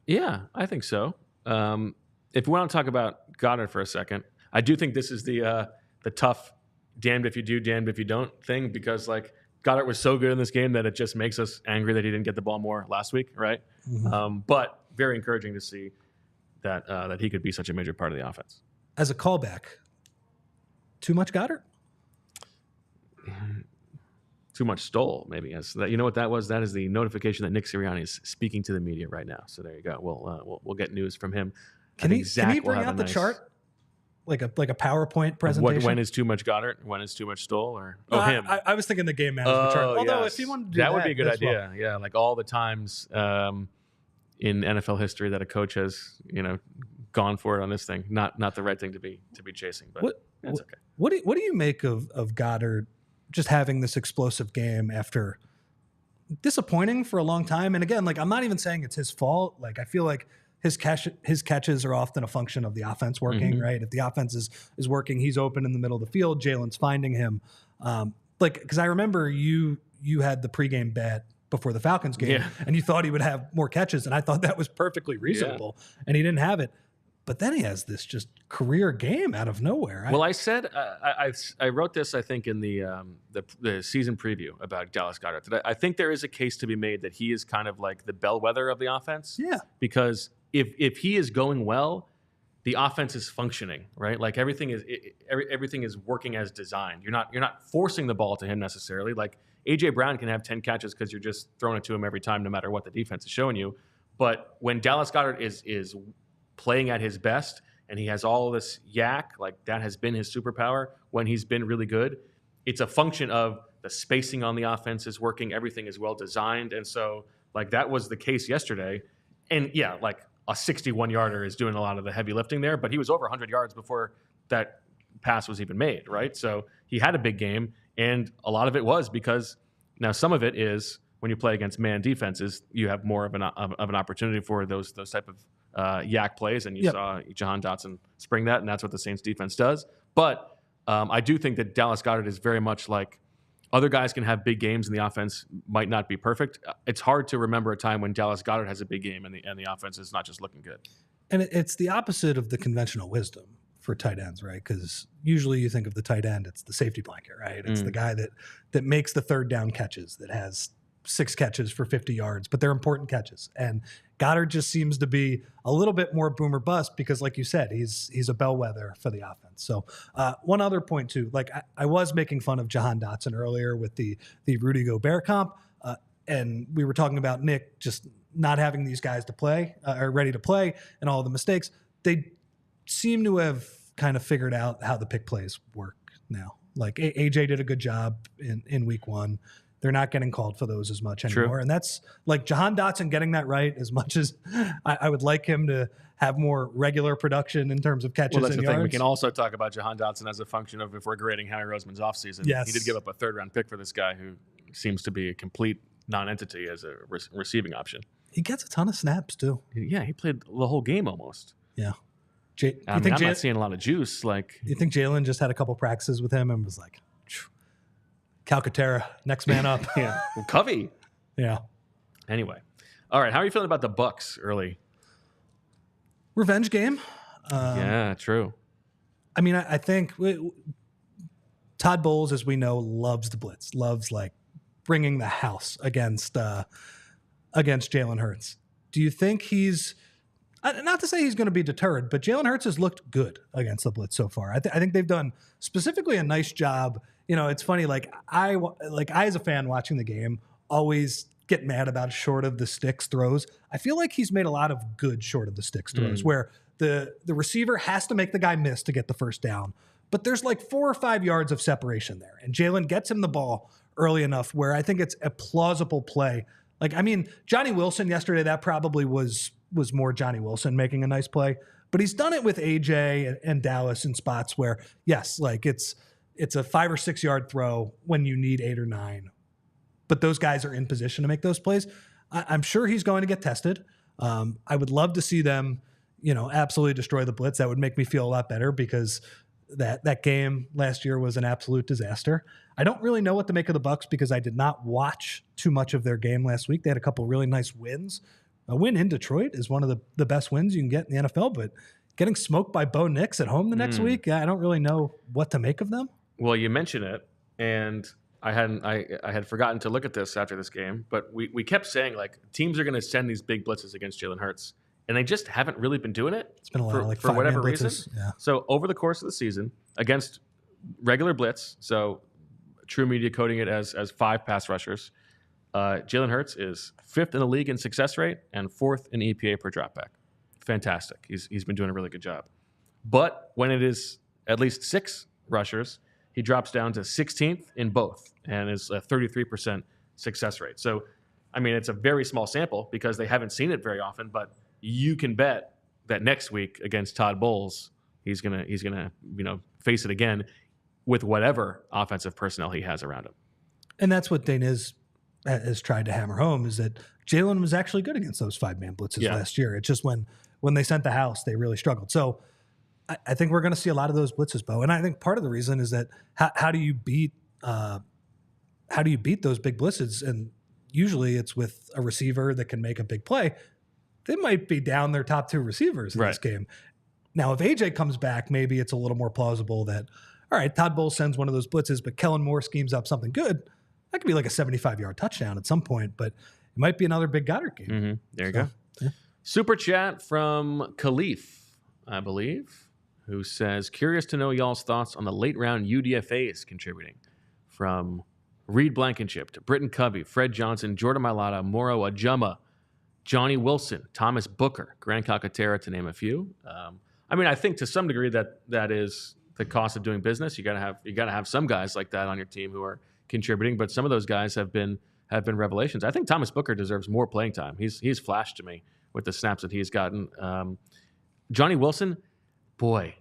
[SPEAKER 1] Yeah, I think so. If we want to talk about Goddard for a second, I do think this is the tough damned if you do, damned if you don't thing because like Goddard was so good in this game that it just makes us angry that he didn't get the ball more last week, right? But very encouraging to see that he could be such a major part of the offense.
[SPEAKER 2] As a callback, too much Goddard?
[SPEAKER 1] Too much stole, maybe. You know what that was? That is the notification that Nick Sirianni is speaking to the media right now. So there you go. We'll get news from him.
[SPEAKER 2] Can he bring out the chart? Like a PowerPoint presentation?
[SPEAKER 1] When is too much Goddard? When is too much stole? Or him?
[SPEAKER 2] I was thinking the game management chart. Although if you want to do that
[SPEAKER 1] would be a good idea.
[SPEAKER 2] Well.
[SPEAKER 1] Yeah, like all the times in NFL history that a coach has, gone for it on this thing. Not the right thing to be chasing, but that's okay.
[SPEAKER 2] What do you make of Goddard just having this explosive game after disappointing for a long time? And again, like I'm not even saying it's his fault. Like I feel like his catches are often a function of the offense working, right? If the offense is working, he's open in the middle of the field. Jalen's finding him. Because I remember you had the pregame bet before the Falcons game, and you thought he would have more catches, and I thought that was perfectly reasonable, and he didn't have it. But then he has this just career game out of nowhere.
[SPEAKER 1] Well, I said I wrote this, I think, in the season preview about Dallas Goedert. I think there is a case to be made that he is kind of like the bellwether of the offense.
[SPEAKER 2] Yeah.
[SPEAKER 1] Because if he is going well, the offense is functioning, right? Like everything is working as designed. You're not forcing the ball to him necessarily. Like AJ Brown can have 10 catches because you're just throwing it to him every time, no matter what the defense is showing you. But when Dallas Goedert is playing at his best and he has all of this yak, like that has been his superpower when he's been really good. It's a function of the spacing on the offense is working. Everything is well designed. And so like that was the case yesterday. And yeah, like a 61-yarder is doing a lot of the heavy lifting there, but he was over 100 yards before that pass was even made, right? So he had a big game, and a lot of it was because now some of it is when you play against man defenses, you have more of an opportunity for those type of yak plays, and you saw Jahan Dotson spring that, and that's what the Saints defense does. But I do think that Dallas Goedert is very much like other guys can have big games and the offense might not be perfect. It's hard to remember a time when Dallas Goedert has a big game and the offense is not just looking good.
[SPEAKER 2] And it's the opposite of the conventional wisdom for tight ends, right? Because usually you think of the tight end, it's the safety blanket, right? It's the guy that makes the third down catches, that has 6 catches for 50 yards, but they're important catches. And Goddard just seems to be a little bit more boom or bust because, like you said, he's a bellwether for the offense. So one other point too, like I was making fun of Jahan Dotson earlier with the Rudy Gobert comp, and we were talking about Nick just not having these guys to play or ready to play and all the mistakes. They seem to have kind of figured out how the pick plays work now. Like AJ did a good job in week 1. They're not getting called for those as much anymore. True. And that's like Jahan Dotson getting that right as much as I would like him to have more regular production in terms of catches and yards. Well, that's the thing.
[SPEAKER 1] We can also talk about Jahan Dotson as a function of if we're grading Howie Roseman's offseason. Yes. He did give up a 3rd-round pick for this guy who seems to be a complete non-entity as a receiving option.
[SPEAKER 2] He gets a ton of snaps, too.
[SPEAKER 1] Yeah, he played the whole game almost.
[SPEAKER 2] Yeah.
[SPEAKER 1] I'm not seeing a lot of juice. Like,
[SPEAKER 2] you think Jalen just had a couple practices with him and was like, Calcaterra, next man up.
[SPEAKER 1] Yeah. Well, Covey.
[SPEAKER 2] Yeah.
[SPEAKER 1] Anyway. All right. How are you feeling about the Bucs early?
[SPEAKER 2] Revenge game.
[SPEAKER 1] Yeah, true.
[SPEAKER 2] I mean, I think Todd Bowles, as we know, loves the blitz, loves like bringing the house against Jalen Hurts. Do you think he's, not to say he's going to be deterred, but Jalen Hurts has looked good against the blitz so far. I think they've done specifically a nice job. You know, it's funny. Like I as a fan watching the game always get mad about short of the sticks throws. I feel like he's made a lot of good short of the sticks throws where the receiver has to make the guy miss to get the first down. But there's like 4 or 5 yards of separation there, and Jalen gets him the ball early enough where I think it's a plausible play. Like, I mean, Johnny Wilson yesterday, that probably was more Johnny Wilson making a nice play, but he's done it with AJ and Dallas in spots where, yes, like it's a 5 or 6 yard throw when you need 8 or 9, but those guys are in position to make those plays. I'm sure he's going to get tested. I would love to see them, absolutely destroy the blitz. That would make me feel a lot better because that game last year was an absolute disaster. I don't really know what to make of the Bucs because I did not watch too much of their game last week. They had a couple really nice wins. A win in Detroit is one of the best wins you can get in the NFL, but getting smoked by Bo Nix at home the next week, I don't really know what to make of them.
[SPEAKER 1] Well, you mention it, and I had forgotten to look at this after this game, but we kept saying like teams are going to send these big blitzes against Jalen Hurts, and they just haven't really been doing it.
[SPEAKER 2] It's been a lot,
[SPEAKER 1] for whatever reason.
[SPEAKER 2] Yeah.
[SPEAKER 1] So over the course of the season, against regular blitz, so True Media coding it as 5 pass rushers, Jalen Hurts is 5th in the league in success rate and 4th in EPA per dropback. Fantastic. He's been doing a really good job. But when it is at least 6 rushers, he drops down to 16th in both and is a 33% success rate. So, I mean, it's a very small sample because they haven't seen it very often, but you can bet that next week against Todd Bowles, he's gonna face it again with whatever offensive personnel he has around him.
[SPEAKER 2] And that's what Dane has tried to hammer home, is that Jalen was actually good against those 5-man blitzes last year. It's just when they sent the house, they really struggled. So I think we're going to see a lot of those blitzes, Bo. And I think part of the reason is that how do you beat those big blitzes? And usually it's with a receiver that can make a big play. They might be down their top 2 receivers in this game. Now, if AJ comes back, maybe it's a little more plausible that, all right, Todd Bowles sends one of those blitzes, but Kellen Moore schemes up something good. That could be like a 75-yard touchdown at some point, but it might be another big Goddard game.
[SPEAKER 1] There you go. Yeah. Super chat from Khalif. I believe, who says, curious to know y'all's thoughts on the late round UDFAs contributing from Reed Blankenship to Britton Covey, Fred Johnson, Jordan Mailata, Moro Ajuma, Johnny Wilson, Thomas Booker, Grant Calcaterra, to name a few. I think to some degree that is the cost of doing business. You gotta have some guys like that on your team who are contributing, but some of those guys have been revelations. I think Thomas Booker deserves more playing time. He's flashed to me with the snaps that he's gotten. Johnny Wilson, boy,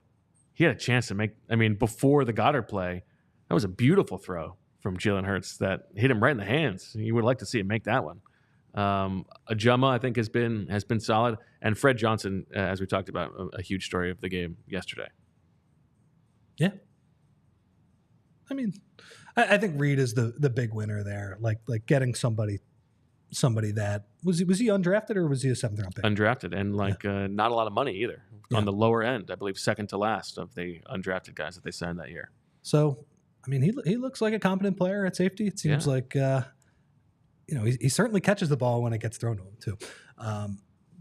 [SPEAKER 1] he had a chance to make. Before the Goddard play, that was a beautiful throw from Jalen Hurts that hit him right in the hands. You would like to see him make that one. Ajuma, I think, has been solid, and Fred Johnson, as we talked about, a huge story of the game yesterday.
[SPEAKER 2] Yeah, I think Reed is the big winner there. Like getting somebody that was he undrafted or was he a 7th round pick?
[SPEAKER 1] Undrafted and not a lot of money either. Yeah. On the lower end, I believe second to last of the undrafted guys that they signed that year.
[SPEAKER 2] So, he looks like a competent player at safety. It seems like he certainly catches the ball when it gets thrown to him too.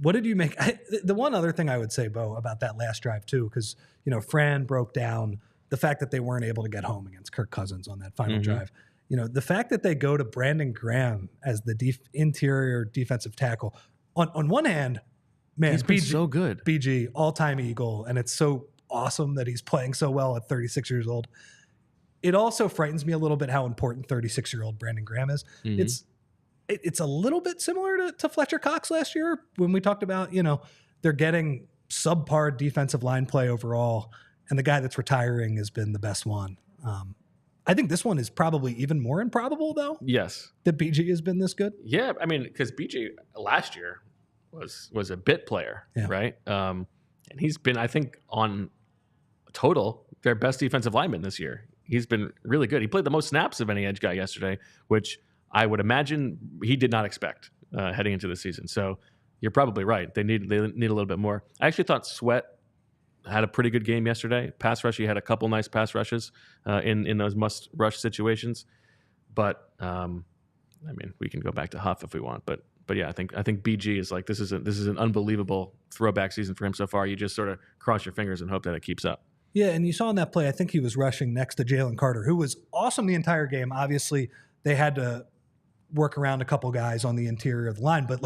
[SPEAKER 2] What did you make? The one other thing I would say, Bo, about that last drive too, because Fran broke down the fact that they weren't able to get home against Kirk Cousins on that final drive. The fact that they go to Brandon Graham as the interior defensive tackle. On one hand, man,
[SPEAKER 1] he's been so good.
[SPEAKER 2] BG, all-time Eagle, and it's so awesome that he's playing so well at 36 years old. It also frightens me a little bit how important 36-year-old Brandon Graham is. It's a little bit similar to Fletcher Cox last year when we talked about, they're getting subpar defensive line play overall, and the guy that's retiring has been the best one. I think this one is probably even more improbable, though.
[SPEAKER 1] Yes.
[SPEAKER 2] That BG has been this good.
[SPEAKER 1] Yeah, because BG last year was a bit player, right? And he's been, I think, on total, their best defensive lineman this year. He's been really good. He played the most snaps of any edge guy yesterday, which I would imagine he did not expect heading into the season. So you're probably right. They need a little bit more. I actually thought Sweat had a pretty good game yesterday. Pass rush, he had a couple nice pass rushes in those must rush situations. But we can go back to Huff if we want. But yeah, I think BG is like this is an unbelievable throwback season for him so far. You just sort of cross your fingers and hope that it keeps up.
[SPEAKER 2] Yeah, and you saw in that play, I think he was rushing next to Jalen Carter, who was awesome the entire game. Obviously, they had to work around a couple guys on the interior of the line, but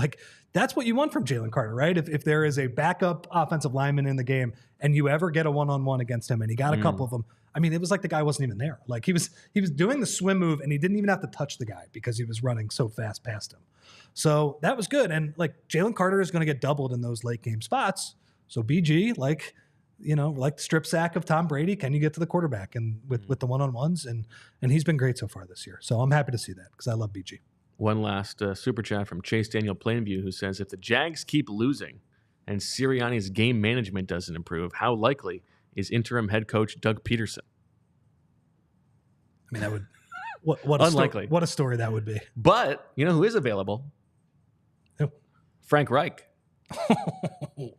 [SPEAKER 2] that's what you want from Jalen Carter, right? If there is a backup offensive lineman in the game and you ever get a one-on-one against him, and he got a couple of them, it was like the guy wasn't even there. Like he was doing the swim move and he didn't even have to touch the guy because he was running so fast past him. So that was good. And Jalen Carter is going to get doubled in those late game spots. So BG, like the strip sack of Tom Brady, can you get to the quarterback and with the one-on-ones? And he's been great so far this year. So I'm happy to see that because I love BG.
[SPEAKER 1] One last super chat from Chase Daniel Plainview, who says, if the Jags keep losing and Sirianni's game management doesn't improve, how likely is interim head coach Doug Peterson?
[SPEAKER 2] That would what
[SPEAKER 1] unlikely.
[SPEAKER 2] What a story that would be.
[SPEAKER 1] But you know who is available?
[SPEAKER 2] Who?
[SPEAKER 1] Frank Reich.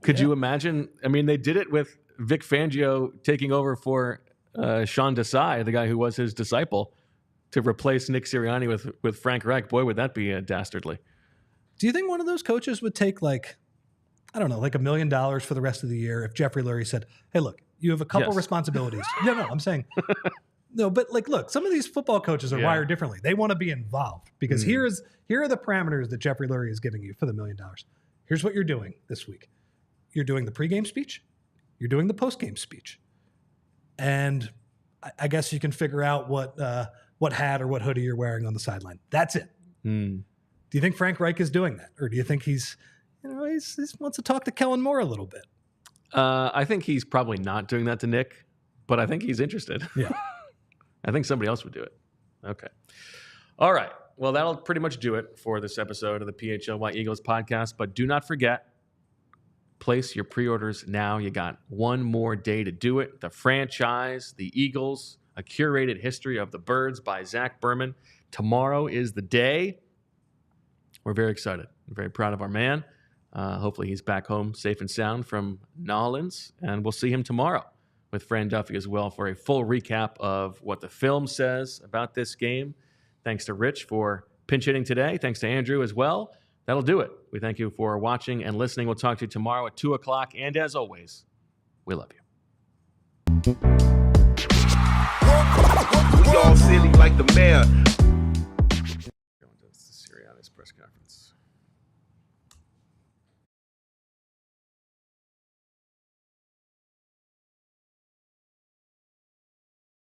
[SPEAKER 1] Could you imagine? They did it with Vic Fangio taking over for Sean Desai, the guy who was his disciple, to replace Nick Sirianni with Frank Reich. Boy, would that be dastardly.
[SPEAKER 2] Do you think one of those coaches would take $1 million for the rest of the year if Jeffrey Lurie said, hey, look, you have a couple responsibilities. No, I'm saying no, but look, some of these football coaches are wired differently. They want to be involved because here are the parameters that Jeffrey Lurie is giving you for the $1 million. Here's what you're doing this week. You're doing the pregame speech. You're doing the postgame speech. And I guess you can figure out what hat or what hoodie you're wearing on the sideline. That's it. Do you think Frank Reich is doing that? Or do you think he wants to talk to Kellen Moore a little bit?
[SPEAKER 1] I think he's probably not doing that to Nick, but I think he's interested.
[SPEAKER 2] Yeah.
[SPEAKER 1] I think somebody else would do it. Okay. All right. Well, that'll pretty much do it for this episode of the PHLY Eagles podcast. But do not forget, place your pre-orders now. You got one more day to do it. The franchise, the Eagles, a curated history of the birds by Zach Berman. Tomorrow is the day. We're very excited. We're very proud of our man. Hopefully he's back home safe and sound from Nolans. And we'll see him tomorrow with Fran Duffy as well for a full recap of what the film says about this game. Thanks to Rich for pinch hitting today. Thanks to Andrew as well. That'll do it. We thank you for watching and listening. We'll talk to you tomorrow at 2 o'clock. And as always, We love you.
[SPEAKER 3] We all silly like the mayor.
[SPEAKER 1] Going to Sirianni's press conference.